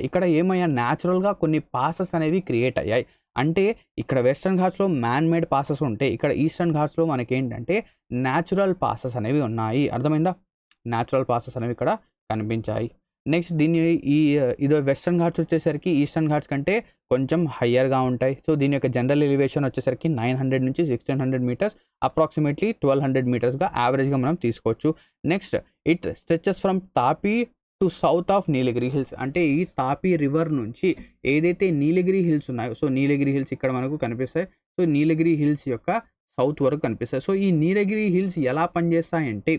ఇక్కడ ఏమయ్యా, న్యాచురల్గా కొన్ని పాసెస్ అనేవి క్రియేట్ అయ్యాయి. అంటే ఇక్కడ వెస్టర్న్ ఘాట్స్లో మ్యాన్ మేడ్ పాసెస్ ఉంటే ఇక్కడ ఈస్టర్న్ ఘాట్స్లో మనకేంటంటే న్యాచురల్ పాసెస్ అనేవి ఉన్నాయి. అర్థమైందా? న్యాచురల్ పాసెస్ అనేవి ఇక్కడ కనిపించాయి. నెక్స్ట్ ఇది వెస్టర్న్ ఘాట్స్ వచ్చేసరికి ఈస్టర్న్ ఘాట్స్ కంటే కొంచెం హయ్యర్గా ఉంటాయి. సో దీని యొక్క జనరల్ ఎలివేషన్ వచ్చేసరికి 900 నుంచి 1600 మీటర్స్, అప్రాక్సిమేట్లీ 1200 మీటర్స్గా యావరేజ్గా మనం తీసుకోవచ్చు. Next it stretches from Tapi to south of Nilgiri hills. అంటే ఈ తాపీ రివర్ నుంచి ఏదైతే నీలగిరి హిల్స్ ఉన్నాయో, సో నీలగిరి హిల్స్ ఇక్కడ మనకు కనిపిస్తాయి. సో నీలగిరి హిల్స్ యొక్క సౌత్ వరకు కనిపిస్తాయి. సో ఈ నీలగిరి హిల్స్ ఎలా పనిచేస్తాయంటే,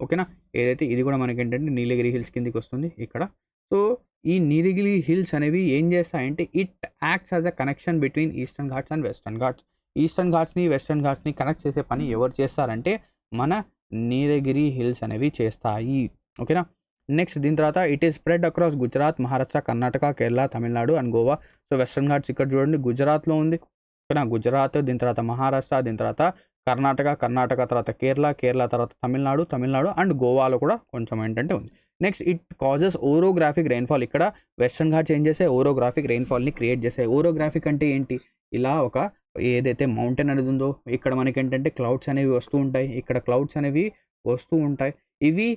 ఓకేనా, ఏదైతే ఇది కూడా మనకి ఏంటంటే నీలగిరి హిల్స్ కిందికి వస్తుంది ఇక్కడ. సో ఈ నీలగిరి హిల్స్ అనేవి ఏం చేస్తాయంటే it acts as a connection between Eastern Ghats and Western Ghats. Eastern ఘాట్స్ని వెస్టర్న్ ఘాట్స్ని కనెక్ట్ చేసే పని ఎవరు చేస్తారంటే మన నీలగిరి హిల్స్ అనేవి చేస్తాయి. ఓకేనా. నెక్స్ట్ దీని తర్వాత it is spread across Gujarat, Maharashtra, Karnataka, Kerala, Tamil Nadu and Goa. So western Ghats ఇక్కడ చూడండి గుజరాత్లో ఉంది, ఓకేనా, గుజరాత్, దీని తర్వాత మహారాష్ట్ర, దీని తర్వాత కర్ణాటక తర్వాత కేరళ తర్వాత తమిళనాడు అండ్ గోవాలో కూడా కొంచెం ఏంటంటే ఉంది. Next it causes orographic rainfall. ఇక్కడ వెస్టర్న్ ఘాట్స్ ఏం చేసే ఓరోగ్రాఫిక్ రెయిన్ఫాల్ని క్రియేట్ చేసాయి. ఓరోగ్రాఫిక్ అంటే ఏంటి, ఇలా ఒక ఏదైతే మౌంటైన్ అనేది ఉందో ఇక్కడ మనకి ఏంటంటే క్లౌడ్స్ అనేవి వస్తూ ఉంటాయి, ఇక్కడ క్లౌడ్స్ అనేవి వస్తూ ఉంటాయి. ఇవి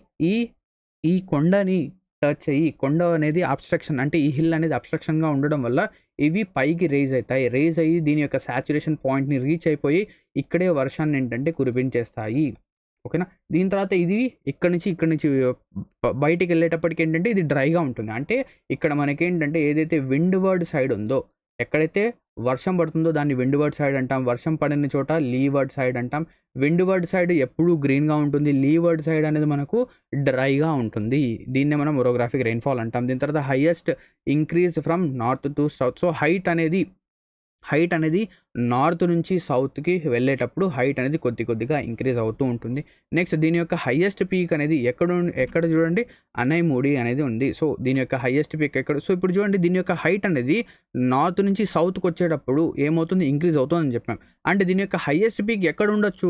ఈ కొండని టచ్ అయ్యి, కొండ అనేది అబ్స్ట్రక్షన్ అంటే ఈ హిల్ అనేది అబ్స్ట్రక్షన్గా ఉండడం వల్ల ఇవి పైకి రేజ్ అయ్యి దీని యొక్క సాచురేషన్ పాయింట్ని రీచ్ అయిపోయి ఇక్కడే వర్షాన్ని ఏంటంటే కురిపించేస్తాయి. ఓకేనా. దీని తర్వాత ఇది ఇక్కడ నుంచి బయటికి వెళ్ళేటప్పటికి ఏంటంటే ఇది డ్రైగా ఉంటుంది. అంటే ఇక్కడ మనకేంటంటే ఏదైతే విండ్ వర్డ్ సైడ్ ఉందో, ఎక్కడైతే వర్షం పడుతుందో దాన్ని విండ్ వర్డ్ సైడ్ అంటాం, వర్షం పడిన చోట లీవర్డ్ సైడ్ అంటాం. విండ్ వర్డ్ సైడ్ ఎప్పుడూ గ్రీన్గా ఉంటుంది, లీవర్డ్ సైడ్ అనేది మనకు డ్రైగా ఉంటుంది. దీన్నే మనం ఓరోగ్రాఫిక్ రెయిన్ఫాల్ అంటాం. దీని తర్వాత highest increase from north to south. So height అనేది నార్త్ నుంచి సౌత్కి వెళ్ళేటప్పుడు హైట్ అనేది కొద్దిగా ఇంక్రీజ్ అవుతూ ఉంటుంది. నెక్స్ట్ దీని యొక్క హైయెస్ట్ పీక్ అనేది ఎక్కడ చూడండి, అనైముడి అనేది ఉంది. సో దీని యొక్క హైయెస్ట్ పీక్ ఎక్కడ, సో ఇప్పుడు చూడండి దీని యొక్క హైట్ అనేది నార్త్ నుంచి సౌత్కి వచ్చేటప్పుడు ఏమవుతుంది, ఇంక్రీజ్ అవుతుందని చెప్పాం. అంటే దీని యొక్క హైయెస్ట్ పీక్ ఎక్కడ ఉండొచ్చు,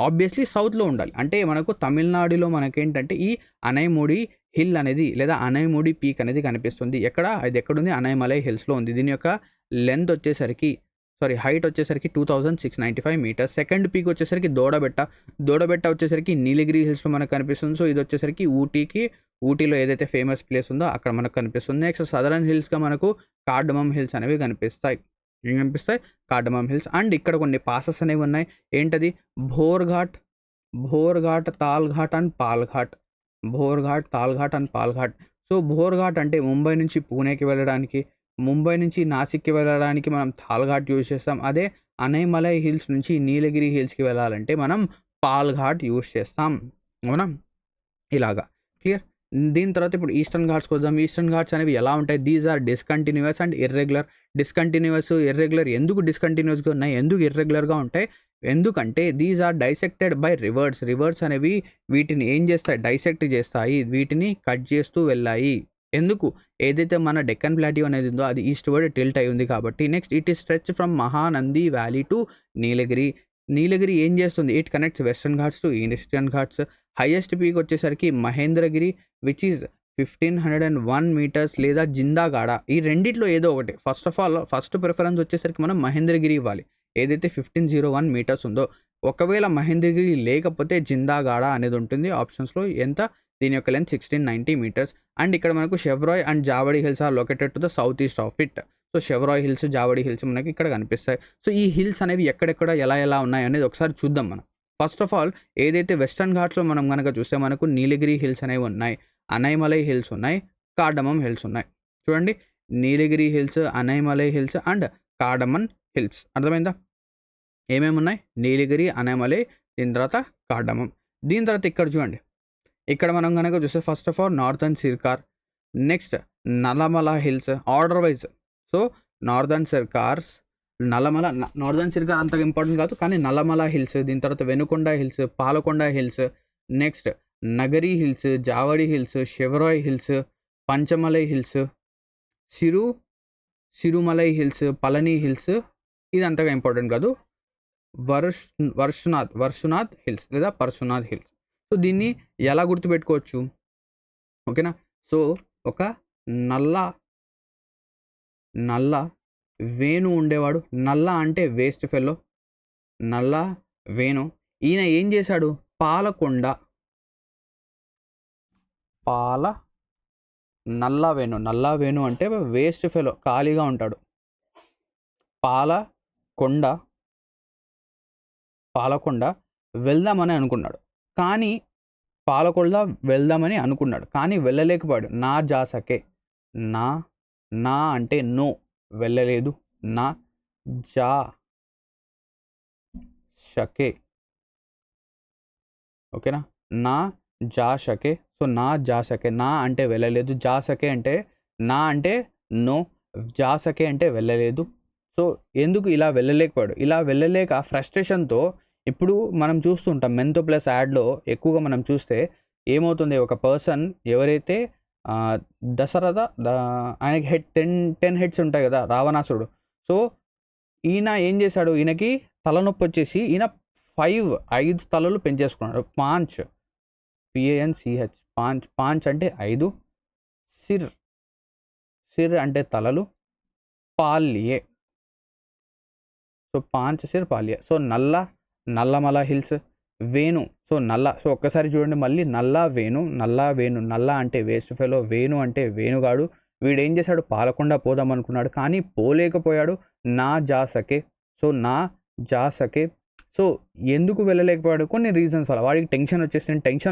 ఆబ్వియస్లీ సౌత్లో ఉండాలి. అంటే మనకు తమిళనాడులో మనకేంటంటే ఈ అనైముడి హిల్ అనేది లేదా అనైముడి పీక్ అనేది కనిపిస్తుంది. అది ఎక్కడుంది, అనైమలై హిల్స్లో ఉంది. దీని యొక్క లెంత్ వచ్చేసరికి హైట్ వచ్చేసరికి 2695 మీటర్స్. సెకండ్ పీక్ వచ్చేసరికి దోడబెట్ట వచ్చేసరికి నీలగిరి హిల్స్లో మనకు కనిపిస్తుంది. సో ఇది వచ్చేసరికి ఊటీలో ఏదైతే ఫేమస్ ప్లేస్ ఉందో అక్కడ మనకు కనిపిస్తుంది. నెక్స్ట్ సదరన్ హిల్స్గా మనకు కార్డమమ్ హిల్స్ అనేవి కనిపిస్తాయి. ఏం కనిపిస్తాయి? Cardamom hills. అండ్ ఇక్కడ కొన్ని పాసెస్ అనేవి ఉన్నాయి. ఏంటది? Bhorghat, Thalghat and Palghat. Thalghat and Palghat. So Bhorghat అంటే ముంబై నుంచి పూణేకి వెళ్ళడానికి, ముంబై నుంచి నాసిక్కి వెళ్ళడానికి మనం తాల్ఘాట్ యూజ్ చేస్తాం. అదే అనైమలై హిల్స్ నుంచి నీలగిరి హిల్స్కి వెళ్ళాలంటే మనం పాల్ఘాట్ యూజ్ చేస్తాం. అవునా? ఇలాగా క్లియర్. దీని తర్వాత ఇప్పుడు ఈస్టర్న్ ఘాట్స్కి వద్దాం. ఈస్టర్న్ ఘాట్స్ అనేవి ఎలా ఉంటాయి? These are discontinuous and irregular. Irregular ఎందుకు డిస్కంటిన్యూస్గా ఉన్నాయి, ఎందుకు ఇర్రెగ్యులర్గా ఉంటాయి? ఎందుకంటే these are dissected by rivers అనేవి వీటిని ఏం చేస్తాయి? డైసెక్ట్ చేస్తాయి, వీటిని కట్ చేస్తూ వెళ్ళాయి. ఎందుకు? ఏదైతే మన డెక్కన్ ప్లాటియో అనేది ఉందో అది ఈస్ట్ వర్డ్ టిల్ట్ అయి ఉంది కాబట్టి. Next it is stretch from Mahanandi valley to Nilgiri ఏం చేస్తుంది? It connects Western Ghats to Eastern Ghats. Highest peak వచ్చేసరికి మహేంద్రగిరి విచ్ ఈజ్ 1501 మీటర్స్ లేదా జిందాగాడ. ఈ రెండిట్లో ఏదో ఒకటి. ఫస్ట్ ప్రిఫరెన్స్ వచ్చేసరికి మనం మహేంద్రగిరి ఇవ్వాలి, ఏదైతే 1501 మీటర్స్ ఉందో. ఒకవేళ మహేంద్రగిరి లేకపోతే జిందాగాడ అనేది ఉంటుంది ఆప్షన్స్లో. ఎంత? దీని యొక్క లెంత్ 1690 మీటర్స్. అండ్ ఇక్కడ మనకు Shevaroy and Javadi hills are located to the south east of it. So Shevaroy hills, Javadi hills మనకి ఇక్కడ కనిపిస్తాయి. సో ఈ హిల్స్ అనేవి ఎక్కడెక్కడ ఎలా ఉన్నాయి అనేది ఒకసారి చూద్దాం మనం. ఫస్ట్ ఆఫ్ ఆల్ ఏదైతే వెస్టర్న్ ఘాట్స్లో మనం కనుక చూస్తే మనకు నీలగిరి హిల్స్ అనేవి ఉన్నాయి, అనైమలై హిల్స్ ఉన్నాయి, కార్డమమ్ హిల్స్ ఉన్నాయి. చూడండి, Nilgiri hills, Anaimalai hills and Cardamom hills. అర్థమైందా? ఏమేమి ఉన్నాయి? నీలగిరి, అనైమలై, దీని తర్వాత కార్డమమ్. దీని తర్వాత ఇక్కడ చూడండి, ఇక్కడ మనం కనుక చూస్తే first of all northern Circars, next Nallamala hills order wise. So northern Circars అంతగా ఇంపార్టెంట్ కాదు, కానీ నల్లమల హిల్స్, దీని తర్వాత Venukonda hills, Palakonda hills, next Nagari hills, Javadi hills, Shevaroy hills, Panchamalai hills, Sirumalai hills, Palani hills. ఇది అంతగా ఇంపార్టెంట్ కాదు. వర్షునాథ్ హిల్స్ లేదా పరశునాథ్ హిల్స్. సో దీన్ని ఎలా గుర్తుపెట్టుకోవచ్చు? ఓకేనా? సో ఒక నల్ల వేణు ఉండేవాడు. నల్ల అంటే వేస్ట్ ఫెల్లో, నల్ల వేణు. ఈయన ఏం చేశాడు? నల్ల వేణు అంటే వేస్ట్ ఫెలో, ఖాళీగా ఉంటాడు. పాలకొండ వెళ్దామని అనుకున్నాడు, కానీ వెళ్ళలేకపోయాడు. నా అంటే నో, వెళ్ళలేదు. నా జా షకే. ఓకేనా? నా జా షకే. సో నా అంటే వెళ్ళలేదు, జా సకే అంటే నా అంటే నో, జా సకే అంటే వెళ్ళలేదు. సో ఎందుకు ఇలా వెళ్ళలేకపోయాడు? ఇలా వెళ్ళలేక ఫ్రస్ట్రేషన్తో ఇప్పుడు మనం చూస్తుంటాం మెంతో ప్లస్ యాడ్లో ఎక్కువగా మనం చూస్తే ఏమవుతుంది? ఒక పర్సన్ ఎవరైతే దశరథ ఆయనకి 10 హెడ్స్ ఉంటాయి కదా, రావణాసురుడు. సో ఈయన ఏం చేశాడు? ఈయనకి తలనొప్పి వచ్చేసి ఈయన 5 తలలు పెంచేసుకున్నాడు. పాంచ్, PANCH, పాంచ్ అంటే 5, సిర్ అంటే తలలు, పాల్యే. సో పాంచ్, సిర్, పాల్యే. So Nallamala hills, Venu. So ఒక్కసారి చూడండి మళ్ళీ, నల్ల అంటే వేస్ట్ ఫెలో, వేణు అంటే వేణుగాడు. వీడేం చేశాడు? పాలకొండ పోదాం అనుకున్నాడు, కానీ పోలేకపోయాడు. నా జా సకే. సో ఎందుకు వెళ్ళలేకపోయాడు? కొన్ని రీజన్స్ వల్ల. వాడికి టెన్షన్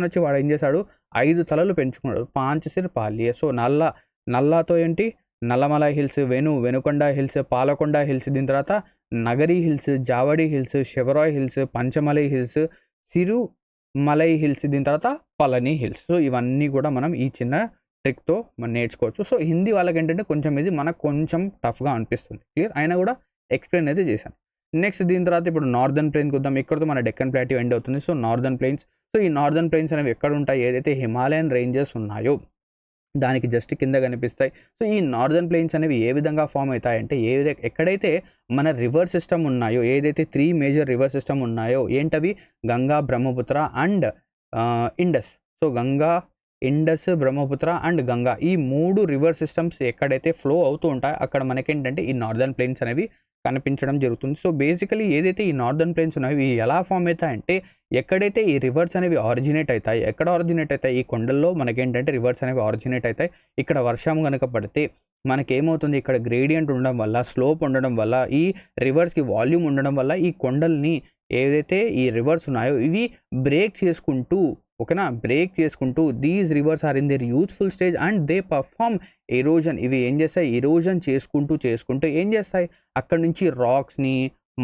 వచ్చి వాడు ఏం చేశాడు? 5 తలలు పెంచుకున్నాడు. పాంచ్, సిర్, పాల్యే. సో నల్లతో ఏంటి? Nallamala hills, Venukonda hills, Palakonda hills, దీని తర్వాత Nagari hills, Javadi hills, Shevaroy hills, Panchamalai hills, Sirumalai hills, దీని తర్వాత పళని హిల్స్. సో ఇవన్నీ కూడా మనం ఈ చిన్న ట్రిక్తో మనం నేర్చుకోవచ్చు. సో హిందీ వాళ్ళకి ఏంటంటే కొంచెం ఇది మనకు కొంచెం టఫ్గా అనిపిస్తుంది. క్లియర్? అయినా కూడా ఎక్స్ప్లెయిన్ అయితే చేశాను. నెక్స్ట్ దీని తర్వాత ఇప్పుడు నార్దర్న్ ప్లెయిన్కి వద్దాం. ఇక్కడతో మన డెక్కన్ ప్లాటియో ఎండ్ అవుతుంది. So northern plains. సో ఈ నార్దర్న్ ప్లెయిన్స్ అనేవి ఎక్కడ ఉంటాయి? ఏదైతే హిమాలయన్ రేంజెస్ ఉన్నాయో దానికి జస్ట్ కింద కనిపిస్తాయి. సో ఈ నార్దర్న్ ప్లెయిన్స్ అనేవి ఏ విధంగా ఫామ్ అవుతాయంటే, ఎక్కడైతే మన రివర్ సిస్టమ్ ఉన్నాయో, ఏదైతే 3 మేజర్ రివర్ సిస్టమ్ ఉన్నాయో, ఏంటవి? Ganga, Brahmaputra and Indus. So Ganga, Indus, Brahmaputra and Ganga, ఈ 3 రివర్ సిస్టమ్స్ ఎక్కడైతే ఫ్లో అవుతూ ఉంటాయో అక్కడ మనకేంటంటే ఈ నార్దర్న్ ప్లెయిన్స్ అనేవి కనిపించడం జరుగుతుంది. సో బేసికలీ ఏదైతే ఈ నార్దర్న్ ప్లేన్స్ ఉన్నాయో ఇవి ఎలా ఫామ్ అవుతాయంటే ఎక్కడైతే ఈ రివర్స్ అనేవి ఆరిజినేట్ అవుతాయి, ఎక్కడ ఆరిజినేట్ అవుతాయి, ఈ కొండల్లో మనకేంటంటే రివర్స్ అనేవి ఆరిజినేట్ అవుతాయి. ఇక్కడ వర్షం కనుక పడితే మనకేమవుతుంది, ఇక్కడ గ్రేడియంట్ ఉండడం వల్ల, స్లోప్ ఉండడం వల్ల, ఈ రివర్స్కి వాల్యూమ్ ఉండడం వల్ల ఈ కొండల్ని ఏదైతే ఈ రివర్స్ ఉన్నాయో ఇవి బ్రేక్ చేసుకుంటూ, ఓకేనా, బ్రేక్ చేసుకుంటూ these rivers are in their youthful stage and they perform erosion. ఇవి ఏం చేస్తాయి, ఎరోజన్ చేసుకుంటూ ఏం చేస్తాయి, అక్కడ నుంచి రాక్స్ని,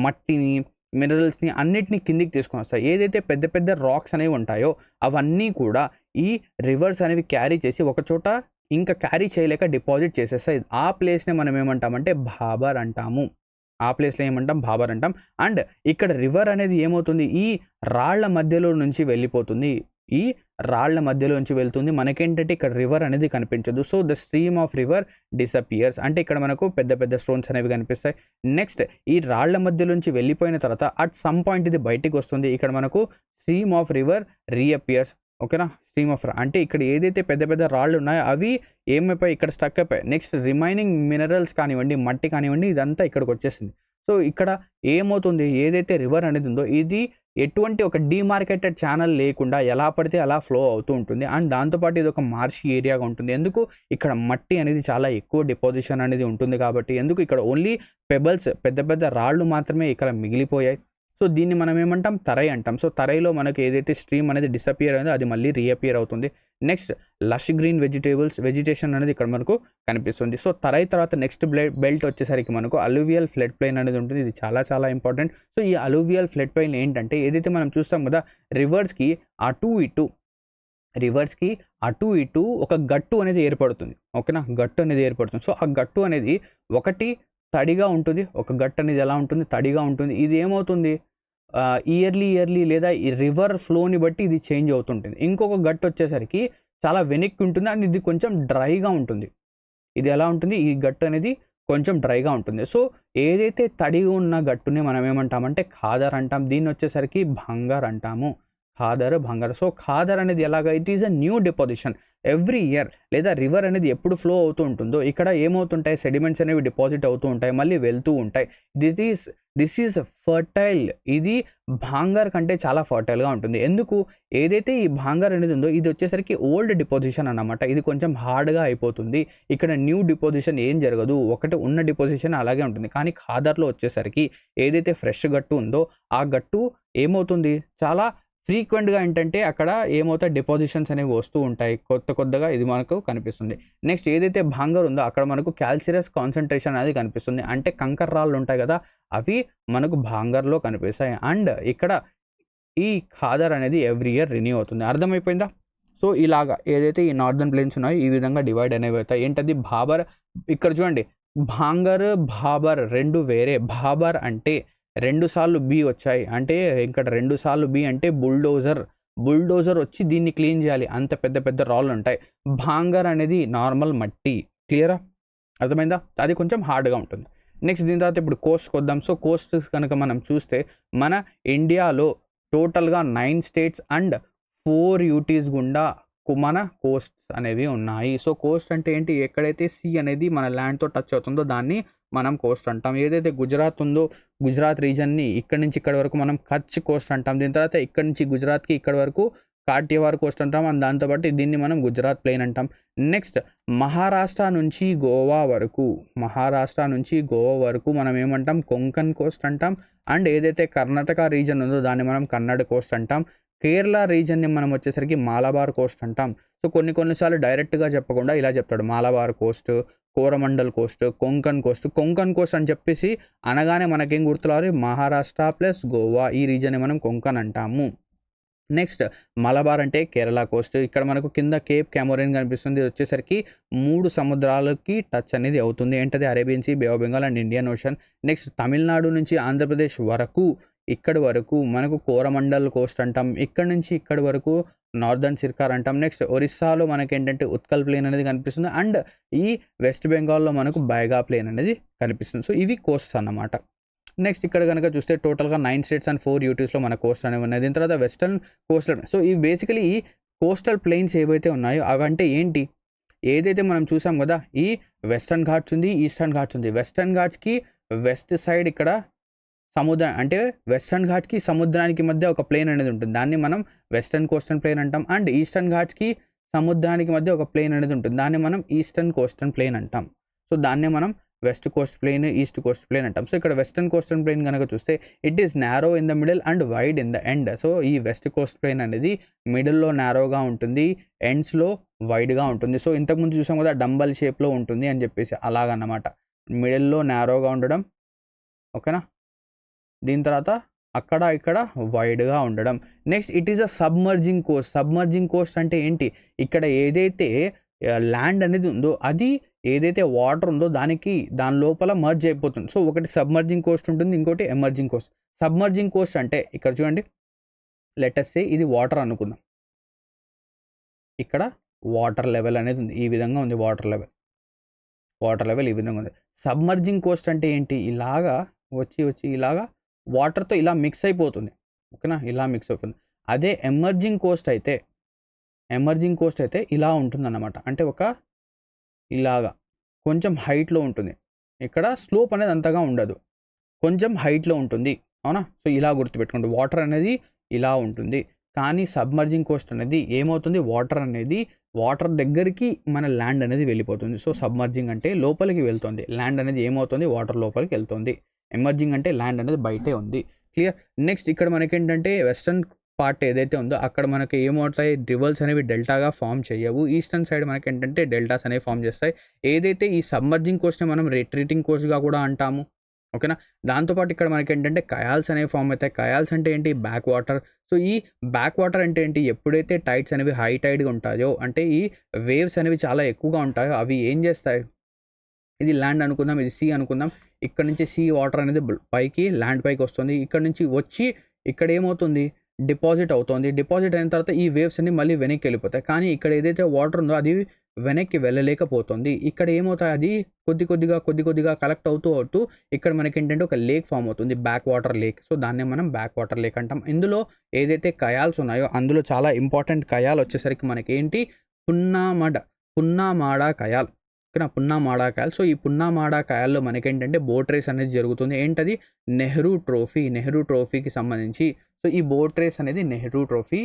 మట్టిని, మినరల్స్ని అన్నిటినీ కిందికి తీసుకొని వస్తాయి. ఏదైతే పెద్ద పెద్ద రాక్స్ అనేవి ఉంటాయో అవన్నీ కూడా ఈ రివర్స్ అనేవి క్యారీ చేసి ఒక చోట ఇంకా క్యారీ చేయలేక డిపాజిట్ చేసేస్తాయి. ఆ ప్లేస్ని మనం ఏమంటామంటే భాబర్ అంటాము. ఆ ప్లేస్లో ఏమంటాం, భాబర్ అంటాం. అండ్ ఇక్కడ రివర్ అనేది ఏమవుతుంది, ఈ రాళ్ల మధ్యలో నుంచి వెళ్ళిపోతుంది, ఈ రాళ్ల మధ్యలో నుంచి వెళ్తుంది. మనకేంటంటే ఇక్కడ రివర్ అనేది కనిపించదు. So the stream of river disappears. అంటే ఇక్కడ మనకు పెద్ద పెద్ద స్టోన్స్ అనేవి కనిపిస్తాయి. నెక్స్ట్ ఈ రాళ్ల మధ్యలో నుంచి వెళ్ళిపోయిన తర్వాత అట్ సమ్ పాయింట్ ఇది బయటికి వస్తుంది. ఇక్కడ మనకు స్ట్రీమ్ ఆఫ్ రివర్ రీఅపియర్స్, ఓకేనా. స్ట్రీమ్ ఆఫ్ అంటే ఇక్కడ ఏదైతే పెద్ద పెద్ద రాళ్ళు ఉన్నాయో అవి ఏమైపోయి ఇక్కడ స్టక్ అయిపోయాయి. నెక్స్ట్ రిమైనింగ్ మినరల్స్ కానివ్వండి, మట్టి కానివ్వండి, ఇదంతా ఇక్కడికి వచ్చేసింది. సో ఇక్కడ ఏమవుతుంది, ఏదైతే రివర్ అనేది ఉందో ఇది ఎటువంటి ఒక డిమార్కెటెడ్ ఛానల్ లేకుండా ఎలా పడితే అలా ఫ్లో అవుతూ ఉంటుంది. అండ్ దాంతోపాటు ఇది ఒక మార్షి ఏరియాగా ఉంటుంది. ఎందుకు, ఇక్కడ మట్టి అనేది చాలా ఎక్కువ డిపాజిషన్ అనేది ఉంటుంది కాబట్టి. ఎందుకు, ఇక్కడ ఓన్లీ పెబల్స్, పెద్ద పెద్ద రాళ్ళు మాత్రమే ఇక్కడ మిగిలిపోయాయి. సో దీన్ని మనం ఏమంటాం, తరై అంటాం. సో తరైలో మనకు ఏదైతే స్ట్రీమ్ అనేది డిసపియర్ అయిందో అది మళ్ళీ రీఅపియర్ అవుతుంది. నెక్స్ట్ లష్ గ్రీన్ వెజిటేషన్ అనేది ఇక్కడ మనకు కనిపిస్తుంది. సో తరై తర్వాత నెక్స్ట్ బెల్ట్ వచ్చేసరికి మనకు అలూవియల్ ఫ్లడ్ ప్లెయిన్ అనేది ఉంటుంది. ఇది చాలా చాలా ఇంపార్టెంట్. సో ఈ అలూవియల్ ఫ్లడ్ ప్లెయిన్ ఏంటంటే ఏదైతే మనం చూస్తాం కదా, రివర్స్కి అటు ఇటు ఒక గట్టు అనేది ఏర్పడుతుంది, ఓకేనా, గట్టు అనేది ఏర్పడుతుంది. సో ఆ గట్టు అనేది ఒకటి తడిగా ఉంటుంది, ఒక గట్టు అనేది ఎలా ఉంటుంది, తడిగా ఉంటుంది. ఇది ఏమవుతుంది, ఇయర్లీ లేదా ఈ రివర్ ఫ్లోని బట్టి ఇది చేంజ్ అవుతుంటుంది. ఇంకొక గట్టు వచ్చేసరికి చాలా వెనక్కి ఉంటుంది అండ్ ఇది కొంచెం డ్రైగా ఉంటుంది. ఇది ఎలా ఉంటుంది, ఈ గట్టు అనేది కొంచెం డ్రైగా ఉంటుంది. సో ఏదైతే తడిగా ఉన్న గట్టుని మనం ఏమంటామంటే ఖాదర్ అంటాం. దీన్ని వచ్చేసరికి భంగర్ అంటాము. భంగర్. సో ఖాదర్ అనేది ఎలాగా, it is a new deposition every year. లేదా రివర్ అనేది ఎప్పుడు ఫ్లో అవుతూ ఉంటుందో ఇక్కడ ఏమవుతుంటాయి, సెడిమెంట్స్ అనేవి డిపాజిట్ అవుతూ ఉంటాయి, మళ్ళీ వెళ్తూ ఉంటాయి. This is fertile. ఇది భాంగర్ కంటే చాలా ఫర్టైల్గా ఉంటుంది. ఎందుకు, ఏదైతే ఈ భాంగర్ అనేది ఉందో ఇది వచ్చేసరికి ఓల్డ్ డిపోజిషన్ అన్నమాట. ఇది కొంచెం హార్డ్గా అయిపోతుంది. ఇక్కడ న్యూ డిపోజిషన్ ఏం జరగదు, ఒకటి ఉన్న డిపోజిషన్ అలాగే ఉంటుంది. కానీ ఖాదర్లో వచ్చేసరికి ఏదైతే ఫ్రెష్ గట్టు ఉందో ఆ గట్టు ఏమవుతుంది, చాలా ఫ్రీక్వెంట్గా ఏంటంటే అక్కడ ఏమవుతాయి, డిపాజిషన్స్ అనేవి వస్తూ ఉంటాయి కొత్తగా. ఇది మనకు కనిపిస్తుంది. నెక్స్ట్ ఏదైతే భాంగర్ ఉందో అక్కడ మనకు క్యాల్సిరస్ కాన్సన్ట్రేషన్ అనేది కనిపిస్తుంది. అంటే కంకర్ రాళ్ళు ఉంటాయి కదా, అవి మనకు భాంగర్లో కనిపిస్తాయి. అండ్ ఇక్కడ ఈ ఖాదర్ అనేది ఎవ్రీ ఇయర్ రిన్యూ అవుతుంది. అర్థమైపోయిందా. సో ఇలాగా ఏదైతే ఈ నార్దర్న్ ప్లేన్స్ ఉన్నాయో ఈ విధంగా డివైడ్ అనేవి అవుతాయి. ఏంటది, భాబర్. ఇక్కడ చూడండి, భాంగర్ భాబర్ రెండు వేరే. భాబర్ అంటే 2 సార్లు బి వచ్చాయి, అంటే ఇక్కడ 2 సార్లు బి అంటే బుల్డోజర్ వచ్చి దీన్ని క్లీన్ చేయాలి, అంత పెద్ద పెద్ద రాళ్ళు ఉంటాయి. భాంగర్ అనేది నార్మల్ మట్టి. క్లియరా, అర్థమైందా, అది కొంచెం హార్డ్గా ఉంటుంది. నెక్స్ట్ దీని తర్వాత ఇప్పుడు కోస్ట్కి వద్దాం. సో కోస్ట్ కనుక మనం చూస్తే మన ఇండియాలో టోటల్గా 9 స్టేట్స్ అండ్ 4 యూటీస్ గుండా మన కోస్ట్స్ అనేవి ఉన్నాయి. సో కోస్ట్ అంటే ఏంటి, ఎక్కడైతే సీ అనేది మన ల్యాండ్తో టచ్ అవుతుందో దాన్ని మనం కోస్ట్ అంటాం. ఏదైతే గుజరాత్ ఉందో గుజరాత్ రీజన్ని ఇక్కడి నుంచి ఇక్కడ వరకు మనం కచ్ కోస్ట్ అంటాం. దీని తర్వాత ఇక్కడి నుంచి గుజరాత్కి ఇక్కడ వరకు కాటియవార్ కోస్ట్ అంటాం. అండ్ దాంతోపాటు దీన్ని మనం గుజరాత్ ప్లెయిన్ అంటాం. నెక్స్ట్ మహారాష్ట్ర నుంచి గోవా వరకు మనం ఏమంటాం, కొంకన్ కోస్ట్ అంటాం. అండ్ ఏదైతే కర్ణాటక రీజన్ ఉందో దాన్ని మనం కన్నడ కోస్ట్ అంటాం. కేరళ రీజన్ని మనం వచ్చేసరికి మాలబార్ కోస్ట్ అంటాం. సో కొన్నిసార్లు డైరెక్ట్గా చెప్పకుండా ఇలా చెప్తాడు, Malabar coast, Coromandel coast, Konkan coast అని చెప్పేసి అనగానే మనకేం గుర్తురావాలి, మహారాష్ట్ర ప్లస్ గోవా ఈ రీజన్ని మనం కొంకన్ అంటాము. నెక్స్ట్ మలబార్ అంటే కేరళ కోస్ట్. ఇక్కడ మనకు కింద కేప్ కెమోరిన్ కనిపిస్తుంది. ఇది వచ్చేసరికి 3 సముద్రాలకి టచ్ అనేది అవుతుంది. ఏంటది, Arabian Sea, Bay of Bengal and Indian Ocean. Next Tamil Nadu నుంచి ఆంధ్రప్రదేశ్ వరకు ఇక్కడి వరకు మనకు కోరమండల్ కోస్ట్ అంటాం. ఇక్కడ నుంచి ఇక్కడి వరకు నార్దర్న్ సిర్కార్ అంటాం. నెక్స్ట్ ఒరిస్సాలో మనకి ఏంటంటే ఉత్కల్ ప్లేన్ అనేది కనిపిస్తుంది. అండ్ ఈ వెస్ట్ బెంగాల్లో మనకు బైగా ప్లేన్ అనేది కనిపిస్తుంది. సో ఇవి కోస్ట్స్ అన్నమాట. నెక్స్ట్ ఇక్కడ కనుక చూస్తే టోటల్గా 9 స్టేట్స్ అండ్ 4 యూటీస్లో మన కోస్ట్ అనేవి ఉన్నాయి. దీని తర్వాత వెస్టర్న్ కోస్టల్. సో ఇవి బేసికలీ ఈ కోస్టల్ ప్లెయిన్స్ ఏవైతే ఉన్నాయో అవంటే ఏంటి, ఏదైతే మనం చూసాం కదా, ఈ వెస్టర్న్ ఘాట్స్ ఉంది, ఈస్టర్న్ ఘాట్స్ ఉంది. వెస్టర్న్ ఘాట్స్కి వెస్ట్ సైడ్ ఇక్కడ సముద్రం అంటే వెస్టర్న్ ఘాట్స్కి సముద్రానికి మధ్య ఒక ప్లేన్ అనేది ఉంటుంది, దాన్ని మనం వెస్టర్న్ కోస్టల్ ప్లేన్ అంటాం. అండ్ ఈస్టర్న్ ఘాట్స్కి సముద్రానికి మధ్య ఒక ప్లేన్ అనేది ఉంటుంది, దాన్ని మనం ఈస్టర్న్ కోస్టల్ ప్లేన్ అంటాం. సో దాన్నే మనం west coast plain, east coast plain అంటాం. సో ఇక్కడ వెస్టర్న్ కోస్టల్ ప్లేన్ కనుక చూస్తే it is narrow in the middle and wide in the end. So ఈ వెస్ట్ కోస్ట్ ప్లేన్ అనేది మిడిల్లో నారోగా ఉంటుంది, ఎండ్స్లో వైడ్గా ఉంటుంది. సో ఇంతకుముందు చూసాం కదా డంబల్ షేప్లో ఉంటుంది అని చెప్పేసి, అలాగన్నమాట. మిడిల్లో నారోగా ఉండడం, ఓకేనా. దీని తర్వాత అక్కడ ఇక్కడ వైడ్గా ఉండడం. Next it is a సబ్మర్జింగ్ Coast. సబ్మర్జింగ్ Coast అంటే ఏంటి, ఇక్కడ ఏదైతే ల్యాండ్ అనేది ఉందో అది ఏదైతే వాటర్ ఉందో దాని లోపల మర్జ్ అయిపోతుంది. సో ఒకటి సబ్మర్జింగ్ కోస్ట్ ఉంటుంది, ఇంకోటి ఎమర్జింగ్ కోస్ట్. సబ్మర్జింగ్ కోస్ట్ అంటే ఇక్కడ చూడండి, లెటస్ సే ఇది వాటర్ అనుకుందాం, ఇక్కడ వాటర్ లెవెల్ అనేది ఉంది, ఈ విధంగా ఉంది వాటర్ లెవెల్ ఈ విధంగా ఉంది. సబ్మర్జింగ్ కోస్ట్ అంటే ఏంటి, ఇలాగా వచ్చి ఇలాగా వాటర్తో ఇలా మిక్స్ అయిపోతుంది, ఓకేనా, ఇలా మిక్స్ అవుతుంది. అదే ఎమర్జింగ్ కోస్ట్ అయితే ఇలా ఉంటుందన్నమాట, అంటే ఒక ఇలాగా కొంచెం హైట్లో ఉంటుంది. ఇక్కడ స్లోప్ అనేది అంతగా ఉండదు, కొంచెం హైట్లో ఉంటుంది, అవునా. సో ఇలా గుర్తుపెట్టుకోండి, వాటర్ అనేది ఇలా ఉంటుంది. కానీ సబ్మర్జింగ్ కోస్ట్ అనేది ఏమవుతుంది, వాటర్ దగ్గరికి మన ల్యాండ్ అనేది వెళ్ళిపోతుంది. సో సబ్మర్జింగ్ అంటే లోపలికి వెళ్తుంది, ల్యాండ్ అనేది ఏమవుతుంది, వాటర్ లోపలికి వెళ్తుంది. ఎమర్జింగ్ అంటే ల్యాండ్ అనేది బయటే ఉంది. క్లియర్. నెక్స్ట్ ఇక్కడ మనకేంటంటే వెస్టర్న్ పార్ట్ ఏదైతే ఉందో అక్కడ మనకి ఏమవుతాయి, రివర్స్ అనేవి డెల్టాగా ఫామ్ చేయవు. ఈస్టర్న్ సైడ్ మనకి ఏంటంటే డెల్టాస్ అనేవి ఫామ్ చేస్తాయి. ఏదైతే ఈ సబ్మర్జింగ్ కోస్ట్ని మనం రిట్రీటింగ్ కోస్ట్గా కూడా అంటాము, ఓకేనా. దాంతోపాటు ఇక్కడ మనకి ఏంటంటే కయాల్స్ అనేవి ఫామ్ అవుతాయి. కయాల్స్ అంటే ఏంటి, బ్యాక్ వాటర్. సో ఈ బ్యాక్ వాటర్ అంటే ఏంటి, ఎప్పుడైతే టైడ్స్ అనేవి హై టైడ్గా ఉంటాయో, అంటే ఈ వేవ్స్ అనేవి చాలా ఎక్కువగా ఉంటాయో, అవి ఏం చేస్తాయి, ఇది ల్యాండ్ అనుకుందాం, ఇది సీ అనుకుందాం, ఇక్కడ నుంచి సీ వాటర్ అనేది పైకి ల్యాండ్ పైకి వస్తుంది, ఇక్కడ నుంచి వచ్చి ఇక్కడ ఏమవుతుంది, డిపాజిట్ అవుతుంది. డిపాజిట్ అయిన తర్వాత ఈ వేవ్స్ అన్ని మళ్ళీ వెనక్కి వెళ్ళిపోతాయి. కానీ ఇక్కడ ఏదైతే వాటర్ ఉందో అది వెనక్కి వెళ్ళలేకపోతుంది. ఇక్కడ ఏమవుతాయి, అది కొద్ది కొద్దిగా కలెక్ట్ అవుతూ ఇక్కడ మనకి ఏంటంటే ఒక లేక్ ఫామ్ అవుతుంది, బ్యాక్ వాటర్ లేక్. సో దాన్నే మనం బ్యాక్ వాటర్ లేక్ అంటాం. ఇందులో ఏదైతే కయాల్స్ ఉన్నాయో అందులో చాలా ఇంపార్టెంట్ కయాల్ వచ్చేసరికి మనకి ఏంటి, పున్నామాడ కయాల్, ఓకేనా, పున్నామాడ కాయల్. సో ఈ పున్నామాడ కాయల్లో మనకేంటంటే బోట్ రేస్ అనేది జరుగుతుంది. ఏంటది, నెహ్రూ ట్రోఫీకి సంబంధించి. సో ఈ బోట్ రేస్ అనేది నెహ్రూ ట్రోఫీ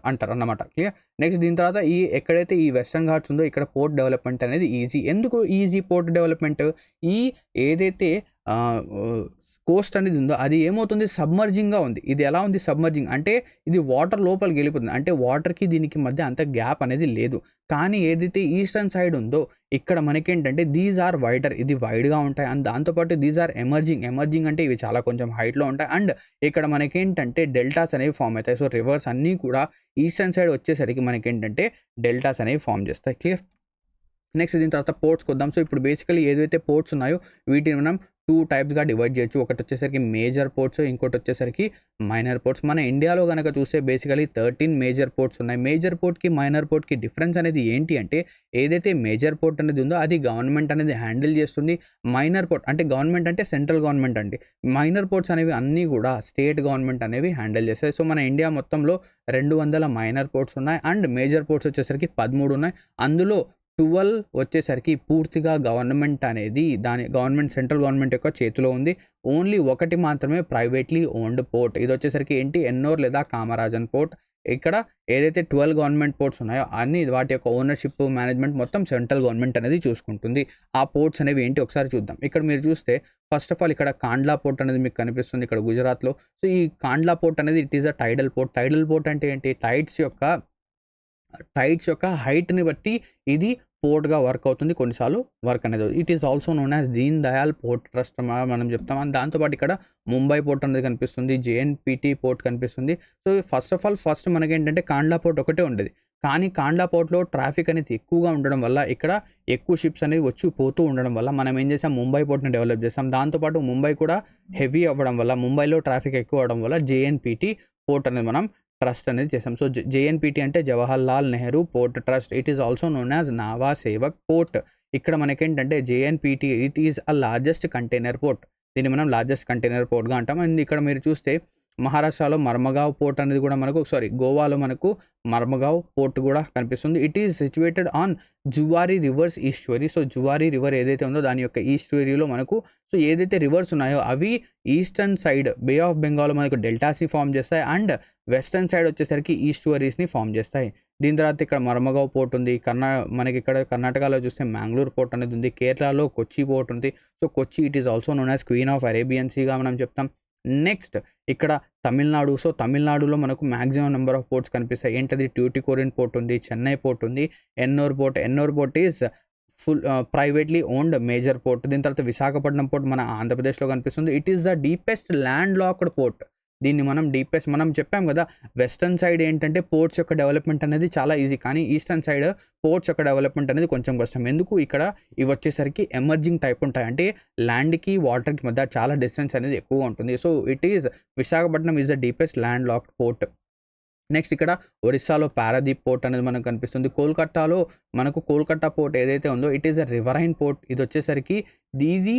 అంటారు అన్నమాట. క్లియర్. నెక్స్ట్ దీని తర్వాత ఎక్కడైతే ఈ వెస్టర్న్ ఘాట్స్ ఉందో ఇక్కడ పోర్ట్ డెవలప్మెంట్ అనేది ఈజీ. ఎందుకు ఈజీ పోర్ట్ డెవలప్మెంట్, ఏదైతే కోస్ట్ అనేది ఉందో అది ఏమవుతుంది, సబ్మర్జింగ్గా ఉంది. ఇది ఎలా ఉంది, సబ్మర్జింగ్ అంటే ఇది వాటర్ లోపలికి వెళ్ళిపోతుంది, అంటే వాటర్కి దీనికి మధ్య అంత గ్యాప్ అనేది లేదు. కానీ ఏదైతే ఈస్టర్న్ సైడ్ ఉందో ఇక్కడ మనకేంటంటే దీస్ ఆర్ వైడర్, ఇది వైడ్గా ఉంటాయి. అండ్ దాంతోపాటు దీస్ ఆర్ ఎమర్జింగ్ అంటే ఇవి చాలా కొంచెం హైట్లో ఉంటాయి. అండ్ ఇక్కడ మనకేంటంటే డెల్టాస్ అనేవి ఫామ్ అవుతాయి. సో రివర్స్ అన్నీ కూడా ఈస్టర్న్ సైడ్ వచ్చేసరికి మనకేంటంటే డెల్టాస్ అనేవి ఫామ్ చేస్తాయి. క్లియర్. నెక్స్ట్ దీని తర్వాత పోర్ట్స్కి వద్దాం. సో ఇప్పుడు బేసికలీ ఏదైతే పోర్ట్స్ ఉన్నాయో వీటిని మనం 2 టైప్స్గా డివైడ్ చేయొచ్చు. ఒకటి వచ్చేసరికి మేజర్ పోర్ట్స్, ఇంకోటి వచ్చేసరికి మైనర్ పోర్ట్స్. మన ఇండియాలో కనుక చూస్తే బేసికలీ 13 మేజర్ పోర్ట్స్ ఉన్నాయి. మేజర్ పోర్ట్కి మైనర్ పోర్ట్కి డిఫరెన్స్ అనేది ఏంటి అంటే, ఏదైతే మేజర్ పోర్ట్ అనేది ఉందో అది గవర్నమెంట్ అనేది హ్యాండిల్ చేస్తుంది. మైనర్ పోర్ట్ అంటే గవర్నమెంట్ అంటే సెంట్రల్ గవర్నమెంట్ అండి. మైనర్ పోర్ట్స్ అనేవి అన్నీ కూడా స్టేట్ గవర్నమెంట్ అనేవి హ్యాండిల్ చేస్తాయి. సో మన ఇండియా మొత్తంలో 200 మైనర్ పోర్ట్స్ ఉన్నాయి అండ్ మేజర్ పోర్ట్స్ వచ్చేసరికి 13 ఉన్నాయి. అందులో 12 వచ్చేసరికి పూర్తిగా గవర్నమెంట్ అనేది సెంట్రల్ గవర్నమెంట్ యొక్క చేతిలో ఉంది. ఓన్లీ ఒకటి మాత్రమే ప్రైవేట్లీ ఓన్డ్ పోర్ట్. ఇది వచ్చేసరికి ఏంటి, ఎన్నోర్ లేదా కామరాజన్ పోర్ట్. ఇక్కడ ఏదైతే 12 గవర్నమెంట్ పోర్ట్స్ ఉన్నాయో అన్ని వాటి యొక్క ఓనర్షిప్ మేనేజ్మెంట్ మొత్తం సెంట్రల్ గవర్నమెంట్ అనేది చూసుకుంటుంది. ఆ పోర్ట్స్ అనేవి ఏంటి ఒకసారి చూద్దాం. ఇక్కడ మీరు చూస్తే ఫస్ట్ ఆఫ్ ఆల్ ఇక్కడ కాండ్లా పోర్ట్ అనేది మీకు కనిపిస్తుంది ఇక్కడ గుజరాత్లో. సో ఈ కాండ్లా పోర్ట్ అనేది it is a టైడల్ port. టైడల్ port అంటే ఏంటి, టైడ్స్ యొక్క హైట్ని బట్టి ఇది పోర్ట్గా వర్క్ అవుతుంది, కొన్నిసార్లు వర్క్ అనేది. It is also known as Deen Dayal port trust మనం చెప్తాం. అండ్ దాంతోపాటు ఇక్కడ ముంబై పోర్ట్ అనేది కనిపిస్తుంది, JNPT పోర్ట్ కనిపిస్తుంది. సో ఫస్ట్ మనకేంటంటే కాండ్లా పోర్ట్ ఒకటే ఉండేది. కానీ కాండ్లా పోర్ట్లో ట్రాఫిక్ అనేది ఎక్కువగా ఉండడం వల్ల, ఇక్కడ ఎక్కువ షిప్స్ అనేవి వచ్చి పోతూ ఉండడం వల్ల మనం ఏం చేసాం, ముంబై పోర్ట్ని డెవలప్ చేసాం. దాంతోపాటు ముంబై కూడా హెవీ అవ్వడం వల్ల, ముంబైలో ట్రాఫిక్ ఎక్కువ అవ్వడం వల్ల JNPT పోర్ట్ అనేది మనం ట్రస్ట్ అనేది చేసాం. సో JNPT అంటే Jawahar Lal Nehru port trust. It is also known as నావా సేవక్ పోర్ట్. ఇక్కడ మనకేంటంటే JNPT it is a largest container port. దీన్ని మనం లార్జెస్ట్ కంటైనర్ పోర్ట్గా అంటాం. అండ్ ఇక్కడ మీరు చూస్తే మహారాష్ట్రలో మర్మగావ్ పోర్ట్ అనేది కూడా మనకు గోవాలో మనకు మర్మగావ్ పోర్ట్ కూడా కనిపిస్తుంది. It is situated on Zuari rivers estuary. So Zuari river ఏదైతే ఉందో దాని యొక్క ఈస్ట్వరీలో మనకు సో ఏదైతే రివర్స్ ఉన్నాయో అవి eastern side Bay of Bengal మనకు డెల్టాస్ని ఫామ్ చేస్తాయి అండ్ వెస్టర్న్ సైడ్ వచ్చేసరికి ఈస్ట్వరీస్ని ఫామ్ చేస్తాయి. దీని తర్వాత ఇక్కడ మర్మగావ్ పోర్ట్ ఉంది. మనకి ఇక్కడ కర్ణాటకలో చూస్తే మ్యాంగ్లూర్ పోర్ట్ అనేది ఉంది. కేరళలో కొచ్చి పోర్ట్ ఉంది. So Kochi it is also known as queen of Arabian సీగా మనం చెప్తాం. నెక్స్ట్ ఇక్కడ తమిళనాడు. సో తమిళనాడులో మనకు మ్యాక్సిమం నెంబర్ ఆఫ్ పోర్ట్స్ కనిపిస్తాయి. ఏంటది ట్యూటికోరిన్ పోర్ట్ ఉంది, చెన్నై పోర్ట్ ఉంది, Ennore port is full privately owned major port. దీని తర్వాత విశాఖపట్నం పోర్ట్ మన ఆంధ్రప్రదేశ్లో కనిపిస్తుంది. It is the deepest land locked port. దీన్ని మనం చెప్పాం కదా, వెస్టర్న్ సైడ్ ఏంటంటే పోర్ట్స్ యొక్క డెవలప్మెంట్ అనేది చాలా ఈజీ, కానీ ఈస్టర్న్ సైడ్ పోర్ట్స్ యొక్క డెవలప్మెంట్ అనేది కొంచెం కష్టం. ఎందుకు ఇక్కడ ఇవి వచ్చేసరికి ఎమర్జింగ్ టైప్ ఉంటాయి, అంటే ల్యాండ్కి వాటర్కి మధ్య చాలా డిస్టెన్స్ అనేది ఎక్కువ ఉంటుంది. So it is Visakhapatnam is the deepest land locked port. Next ఇక్కడ ఒరిస్సాలో పారాదీప్ పోర్ట్ అనేది మనకు కనిపిస్తుంది. కోల్కతాలో మనకు కోల్కతా పోర్ట్ ఏదైతే ఉందో it is a riverine port. ఇది వచ్చేసరికి ఇది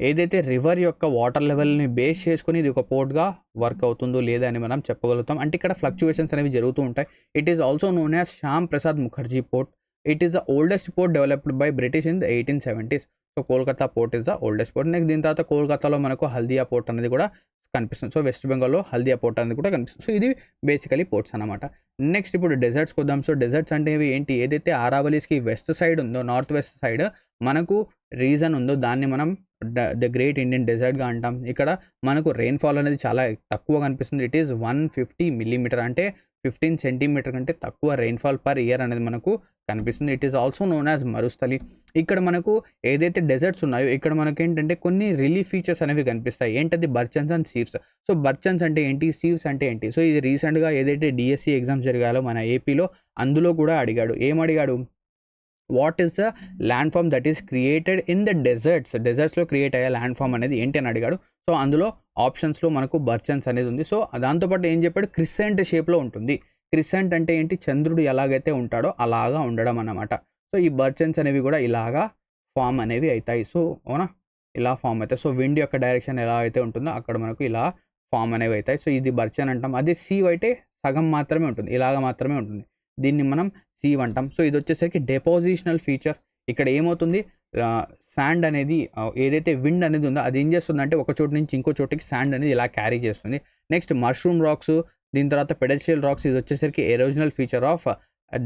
ఏదైతే రివర్ యొక్క వాటర్ లెవెల్ని బేస్ చేసుకుని ఇది ఒక పోర్ట్గా వర్క్ అవుతుందో లేదా అని మనం చెప్పగలుగుతాం. అంటే ఇక్కడ ఫ్లక్చువేషన్స్ అనేవి జరుగుతూ ఉంటాయి. It is also known as Shyam Prasad Mukherjee port. It is the oldest port developed by British in the 1870s. So Kolkata port is the oldest port. Next దీని తర్వాత కోల్కతాలో మనకు హల్దియా పోర్ట్ అనేది కూడా కనిపిస్తుంది. సో వెస్ట్ బెంగాల్లో హల్దియా పోర్ట్ అనేది కూడా కనిపిస్తుంది. సో ఇది బేసికలీ పోర్ట్స్ అనమాట. నెక్స్ట్ ఇప్పుడు డెజర్ట్స్కి వద్దాం. సో డెజర్ట్స్ అంటే ఏంటి, ఏదైతే ఆరావలీస్కి వెస్ట్ సైడ్ ఉందో, నార్త్ వెస్ట్ సైడ్ మనకు రీజన్ ఉందో దాన్ని మనం ద గ్రేట్ ఇండియన్ డెజర్ట్గా అంటాం. ఇక్కడ మనకు రెయిన్ఫాల్ అనేది చాలా తక్కువ కనిపిస్తుంది. ఇట్ ఈస్ 150 మిల్లీమీటర్, అంటే 15 సెంటీమీటర్ కంటే తక్కువ రెయిన్ఫాల్ పర్ ఇయర్ అనేది మనకు కనిపిస్తుంది. It is also known as Marusthali. ఇక్కడ మనకు ఏదైతే డెజర్ట్స్ ఉన్నాయో ఇక్కడ మనకి ఏంటంటే కొన్ని రిలీఫ్ ఫీచర్స్ అనేవి కనిపిస్తాయి. ఏంటది బర్చన్స్ అండ్ సీవ్స్. సో బర్చన్స్ అంటే ఏంటి, సీవ్స్ అంటే ఏంటి. సో ఇది రీసెంట్గా ఏదైతే డిఎస్సి ఎగ్జామ్స్ జరిగాయో మన ఏపీలో అందులో కూడా అడిగాడు. ఏమడిగాడు, what is the land form that is created in the డెజర్ట్స్లో క్రియేట్ అయ్యే ల్యాండ్ ఫామ్ అనేది ఏంటి అని అడిగాడు. సో అందులో ఆప్షన్స్లో మనకు బర్చన్స్ అనేది ఉంది. సో దాంతోపాటు ఏం చెప్పాడు, క్రిసెంట్ షేప్లో ఉంటుంది. క్రిసెంట్ అంటే ఏంటి, చంద్రుడు ఎలాగైతే ఉంటాడో అలాగా ఉండడం అన్నమాట. సో ఈ బర్చన్స్ అనేవి కూడా ఇలాగా ఫామ్ అనేవి అవుతాయి. సో అవునా, ఇలా ఫామ్ అవుతాయి. సో విండ్ యొక్క డైరెక్షన్ ఎలా అయితే ఉంటుందో అక్కడ మనకు ఇలా ఫామ్ అనేవి అవుతాయి. సో ఇది బర్చన్ అంటాం. అదే సీవ్ అయితే సగం మాత్రమే ఉంటుంది, ఇలాగ మాత్రమే ఉంటుంది. దీన్ని మనం సీవ్ అంటాం. సో ఇది వచ్చేసరికి డెపోజిషనల్ ఫీచర్. ఇక్కడ ఏమవుతుంది, శాండ్ అనేది ఏదైతే విండ్ అనేది ఉందో అది ఏం చేస్తుందంటే ఒక చోటు నుంచి ఇంకో చోటికి శాండ్ అనేది ఇలా క్యారీ చేస్తుంది. నెక్స్ట్ మష్రూమ్ రాక్స్, దీని తర్వాత పెడెస్ట్రియల్ రాక్స్. ఇది వచ్చేసరికి ఎరోజనల్ ఫీచర్ ఆఫ్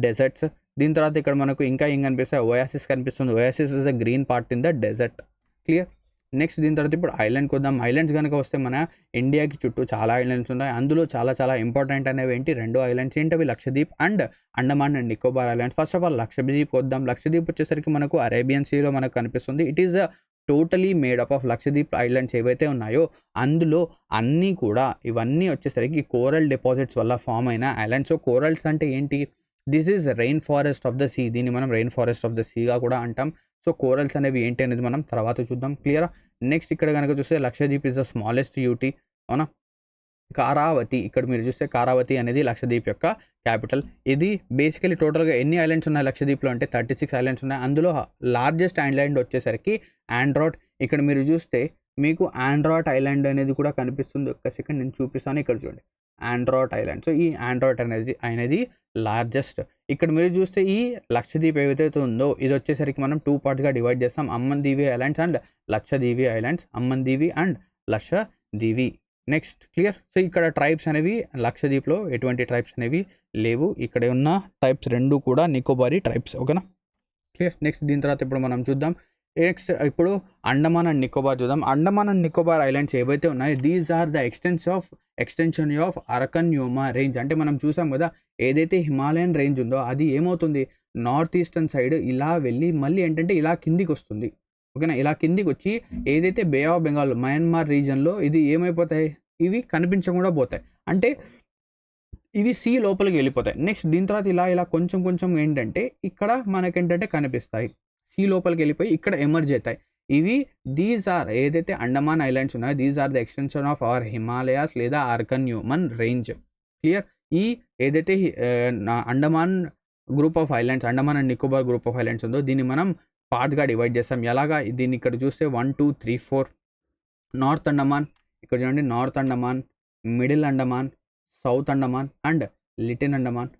డెజర్ట్స్. దీని తర్వాత ఇక్కడ మనకు ఇంకా ఏం కనిపిస్తాయి, ఓయాసిస్ కనిపిస్తుంది. Oasis is the green part in the desert. Clear. Next దీని తర్వాత ఇప్పుడు ఐలాండ్కి వద్దాం. ఐలాండ్స్ కనుక వస్తే మన ఇండియాకి చుట్టూ చాలా ఐలాండ్స్ ఉన్నాయి. అందులో చాలా ఇంపార్టెంట్ అనేవి ఏంటి, 2 ఐలాండ్స్ ఏంటవి, Lakshadweep and Andaman and Nicobar islands. First of all Lakshadweep వద్దాం. లక్షద్వీప్ వచ్చేసరికి మనకు అరేబియన్ సీలో మనకు కనిపిస్తుంది. It is totally made up of Lakshadweep islands ఏవైతే ఉన్నాయో అందులో అన్నీ కూడా ఇవన్నీ వచ్చేసరికి కోరల్ డిపాజిట్స్ వల్ల ఫామ్ అయిన ఐలాండ్స్. సో కోరల్స్ అంటే ఏంటి, this is rain forest of the sea. దీన్ని మనం రెయిన్ ఫారెస్ట్ ఆఫ్ ద సీగా కూడా అంటాం. సో కోరల్స్ అనేవి ఏంటి అనేది మనం తర్వాత చూద్దాం. క్లియరా. నెక్స్ట్ ఇక్కడ కనుక చూస్తే Lakshadweep is the smallest UT. అవునా. కారావతి, ఇక్కడ మీరు చూస్తే కారావతి అనేది లక్షద్వీప్ యొక్క క్యాపిటల్. ఇది బేసికలీ టోటల్గా ఎన్ని ఐలాండ్స్ ఉన్నాయి లక్షద్వీప్లో అంటే 36 ఐలాండ్స్ ఉన్నాయి. అందులో లార్జెస్ట్ ఐలాండ్ వచ్చేసరికి ఆండ్రాట్. ఇక్కడ మీరు చూస్తే మీకు ఆండ్రాట్ ఐలాండ్ అనేది కూడా కనిపిస్తుంది. ఒక్క సెకండ్ నేను చూపిస్తాను. ఇక్కడ చూడండి ఆండ్రాట్ ఐలాండ్. సో ఈ ఆండ్రాట్ అనేది లార్జెస్ట్. ఇక్కడ మీరు చూస్తే ఈ లక్షద్వీప్ ఏదైతే ఉందో ఇది వచ్చేసరికి మనం 2 పార్ట్స్గా డివైడ్ చేస్తాం. Amindivi islands and Lakshadweep islands. Amindivi and Lakshadweep. Next clear. So ఇక్కడ ట్రైబ్స్ అనేవి లక్షద్వీప్లో ఎటువంటి ట్రైబ్స్ అనేవి లేవు. ఇక్కడ ఉన్న ట్రైబ్స్ 2 కూడా నికోబారీ ట్రైబ్స్. ఓకేనా. క్లియర్. నెక్స్ట్ దీని తర్వాత ఇప్పుడు మనం చూద్దాం. నెక్స్ట్ ఇప్పుడు అండమాన్ అండ్ నికోబార్ చూద్దాం. అండమాన్ అండ్ నికోబార్ ఐలాండ్స్ ఏవైతే ఉన్నాయో these are the extension of అరకన్యోమా range. అంటే మనం చూసాం కదా ఏదైతే హిమాలయన్ రేంజ్ ఉందో అది ఏమవుతుంది, నార్త్ ఈస్టర్న్ సైడ్ ఇలా వెళ్ళి మళ్ళీ ఏంటంటే ఇలా కిందికి వస్తుంది. ఓకేనా. ఇలా కిందికి వచ్చి ఏదైతే బే ఆఫ్ బెంగాల్ మయన్మార్ రీజన్లో ఇది ఏమైపోతాయి, ఇవి కనిపించకుండా పోతాయి. అంటే ఇవి సీ లోపలికి వెళ్ళిపోతాయి. నెక్స్ట్ దీని తర్వాత ఇలా కొంచెం ఏంటంటే ఇక్కడ మనకేంటంటే కనిపిస్తాయి. సీ లోపలికి వెళ్ళిపోయి ఇక్కడ ఎమర్జ్ అవుతాయి. ఇవి దీస్ ఆర్ ఏదైతే అండమాన్ ఐలాండ్స్ ఉన్నాయో these are the extension of our Himalayas లేదా అర్కన్యూమన్ రేంజ్. క్లియర్. ఈ ఏదైతే Andaman group of islands, Andaman and Nicobar group of islands ఉందో దీన్ని మనం పార్ట్స్గా డివైడ్ చేస్తాం. ఎలాగా, దీన్ని ఇక్కడ చూస్తే 1 2 3 4 నార్త్ అండమాన్. ఇక్కడ చూడండి north Andaman, middle Andaman, south Andaman and little Andaman.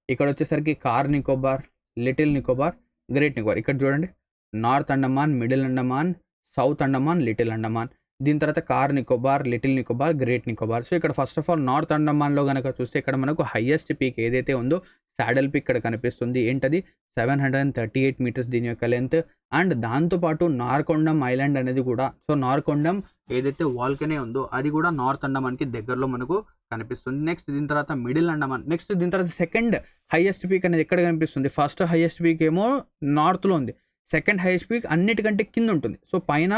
ఇక్కడ వచ్చేసరికి car Nicobar, little Nicobar, great Nicobar. ఇక్కడ చూడండి north Andaman, middle Andaman, south Andaman, little Andaman. దీని తర్వాత car Nicobar, little Nicobar, great Nicobar. So ఇక్కడ ఫస్ట్ ఆఫ్ ఆల్ నార్త్ అండమాన్లో కనుక చూస్తే ఇక్కడ మనకు హైయెస్ట్ పీక్ ఏదైతే ఉందో సాడల్ పీక్ ఇక్కడ కనిపిస్తుంది. ఏంటది 738 మీటర్స్ దీని యొక్క లెంత్. అండ్ దాంతోపాటు నార్కొండం ఐలాండ్ అనేది కూడా, సో నార్కొండం ఏదైతే వాల్కనే ఉందో అది కూడా నార్త్ అండమాన్కి దగ్గరలో మనకు కనిపిస్తుంది. నెక్స్ట్ దీని తర్వాత మిడిల్ అండమాన్. నెక్స్ట్ దీని తర్వాత సెకండ్ హైయెస్ట్ పీక్ అనేది ఎక్కడ కనిపిస్తుంది? ఫస్ట్ హైయెస్ట్ పీక్ ఏమో నార్త్లో ఉంది, సెకండ్ హైయెస్ట్ పీక్ అన్నిటికంటే కింద ఉంటుంది. సో పైన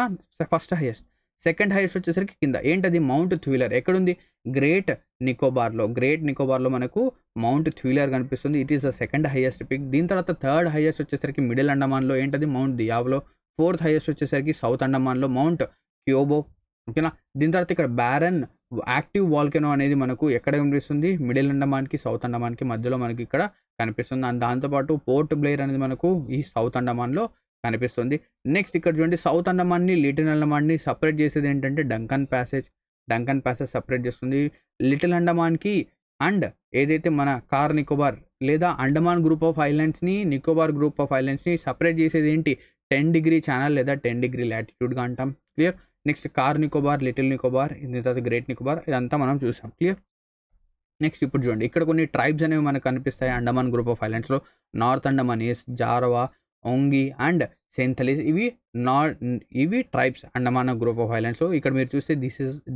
ఫస్ట్ హైయెస్ట్, సెకండ్ హైయెస్ట్ వచ్చేసరికి కింద. ఏంటది? మౌంట్ థ్విలర్. ఎక్కడుంది? గ్రేట్ నికోబార్లో. గ్రేట్ నికోబార్లో మనకు మౌంట్ థ్విలర్ కనిపిస్తుంది. It is the second highest peak. దీని తర్వాత థర్డ్ హైయెస్ట్ వచ్చేసరికి మిడిల్ అండమాన్లో. ఏంటది? మౌంట్ దియాబ్లో. ఫోర్త్ హైయెస్ట్ వచ్చేసరికి సౌత్ అండమాన్లో మౌంట్ క్యోబో. ఓకేనా? దీని తర్వాత ఇక్కడ బ్యారన్ యాక్టివ్ వాల్కెనో అనేది మనకు ఎక్కడ కనిపిస్తుంది? మిడిల్ అండమాన్కి సౌత్ అండమాన్కి మధ్యలో మనకి ఇక్కడ కనిపిస్తుంది. అండ్ దాంతోపాటు పోర్ట్ బ్లేర్ అనేది మనకు ఈ సౌత్ అండమాన్లో కనిపిస్తుంది. నెక్స్ట్ ఇక్కడ చూడండి సౌత్ అండమాన్ని లిటిల్ అండమాన్ని సపరేట్ చేసేది ఏంటంటే Duncan passage. Duncan passage separate చేస్తుంది లిటిల్ అండమాన్కి. అండ్ ఏదైతే మన కార్ నికోబార్ లేదా అండమాన్ గ్రూప్ ఆఫ్ ఐలాండ్స్ని, నికోబార్ గ్రూప్ ఆఫ్ ఐలాండ్స్ని సపరేట్ చేసేది ఏంటి? 10 డిగ్రీ ఛానల్ లేదా 10 డిగ్రీ లాటిట్యూడ్గా అంటాం. Clear? Next car Nicobar, little Nicobar, దీని తర్వాత గ్రేట్ నికోబార్, ఇదంతా మనం చూసాం. క్లియర్? నెక్స్ట్ ఇప్పుడు చూడండి ఇక్కడ కొన్ని ట్రైబ్స్ అనేవి మనకు కనిపిస్తాయి అండమాన్ గ్రూప్ ఆఫ్ ఐలాండ్స్లో. North Andamanese, Jarawa, Onge and Sentinelese. ఇవి tribes Andaman group of islands. So ఇక్కడ మీరు చూస్తే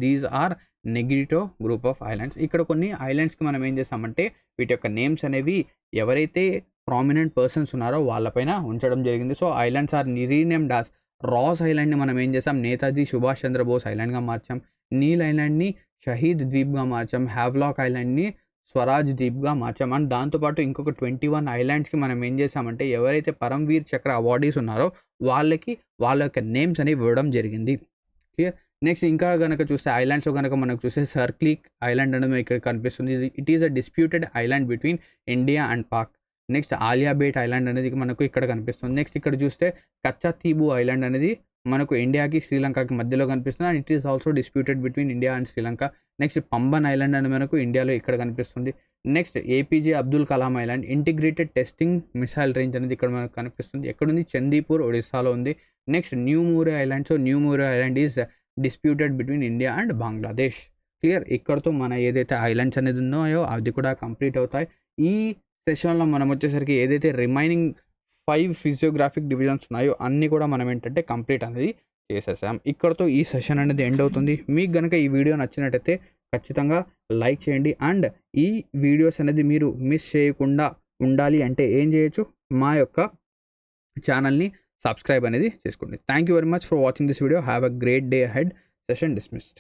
these are Negrito group of islands. ఇక్కడ కొన్ని ఐలాండ్స్కి మనం ఏం చేస్తామంటే వీటి యొక్క నేమ్స్ అనేవి ఎవరైతే ప్రామినెంట్ పర్సన్స్ ఉన్నారో వాళ్ళపైన ఉంచడం జరిగింది. So islands are renamed as Ross ఐలాండ్ని మనం ఏం చేసాం? నేతాజీ సుభాష్ చంద్రబోస్ ఐలాండ్గా మార్చాం. నీల్ ఐలాండ్ని షహీద్ ద్వీప్గా మార్చాం. హ్యావ్లాక్ ఐలాండ్ని స్వరాజ్ ద్వీప్గా మార్చాం. అండ్ దాంతోపాటు ఇంకొక 21 ఐలాండ్స్కి మనం ఏం చేసామంటే ఎవరైతే పరమ్వీర్ చక్ర అవార్డీస్ ఉన్నారో వాళ్ళకి వాళ్ళ యొక్క నేమ్స్ అనేవి ఇవ్వడం జరిగింది. క్లియర్? నెక్స్ట్ ఇంకా కనుక చూస్తే ఐలాండ్స్లో కనుక మనకు చూస్తే సర్క్లీక్ ఐలాండ్ అనేది ఇక్కడ కనిపిస్తుంది. It is a disputed island between India and Pak. Next Aliabet island అనేది మనకు ఇక్కడ కనిపిస్తుంది. నెక్స్ట్ ఇక్కడ చూస్తే కచ్చాతీబు ఐలాండ్ అనేది మనకు ఇండియాకి శ్రీలంకకి మధ్యలో కనిపిస్తుంది. And it is also disputed between India and Sri Lanka. Next Pamban island అని మనకు ఇండియాలో ఇక్కడ కనిపిస్తుంది. Next APJ Abdul Kalam island integrated testing missile range అనేది ఇక్కడ మనకు కనిపిస్తుంది. ఎక్కడుంది? చందీపూర్, ఒడిస్సాలో ఉంది. Next new Moore island. So new Moore island is disputed between India and Bangladesh. Clear? ఇక్కడతో మన ఏదైతే ఐలాండ్స్ అనేది ఉన్నాయో అది కూడా కంప్లీట్ అవుతాయి. ఈ సెషన్లో మనం వచ్చేసరికి ఏదైతే రిమైనింగ్ 5 ఫిజియోగ్రాఫిక్ డివిజన్స్ ఉన్నాయో అన్నీ కూడా మనం ఏంటంటే కంప్లీట్ అనేది చేసేసాం. ఇక్కడతో ఈ సెషన్ అనేది ఎండ్ అవుతుంది. మీకు కనుక ఈ వీడియో నచ్చినట్టయితే ఖచ్చితంగా లైక్ చేయండి. అండ్ ఈ వీడియోస్ అనేది మీరు మిస్ చేయకుండా ఉండాలి అంటే ఏం చేయొచ్చు? మా యొక్క ఛానల్ని సబ్స్క్రైబ్ అనేది చేసుకోండి. Thank you very much for watching this video. Have a great day ahead. Session dismissed.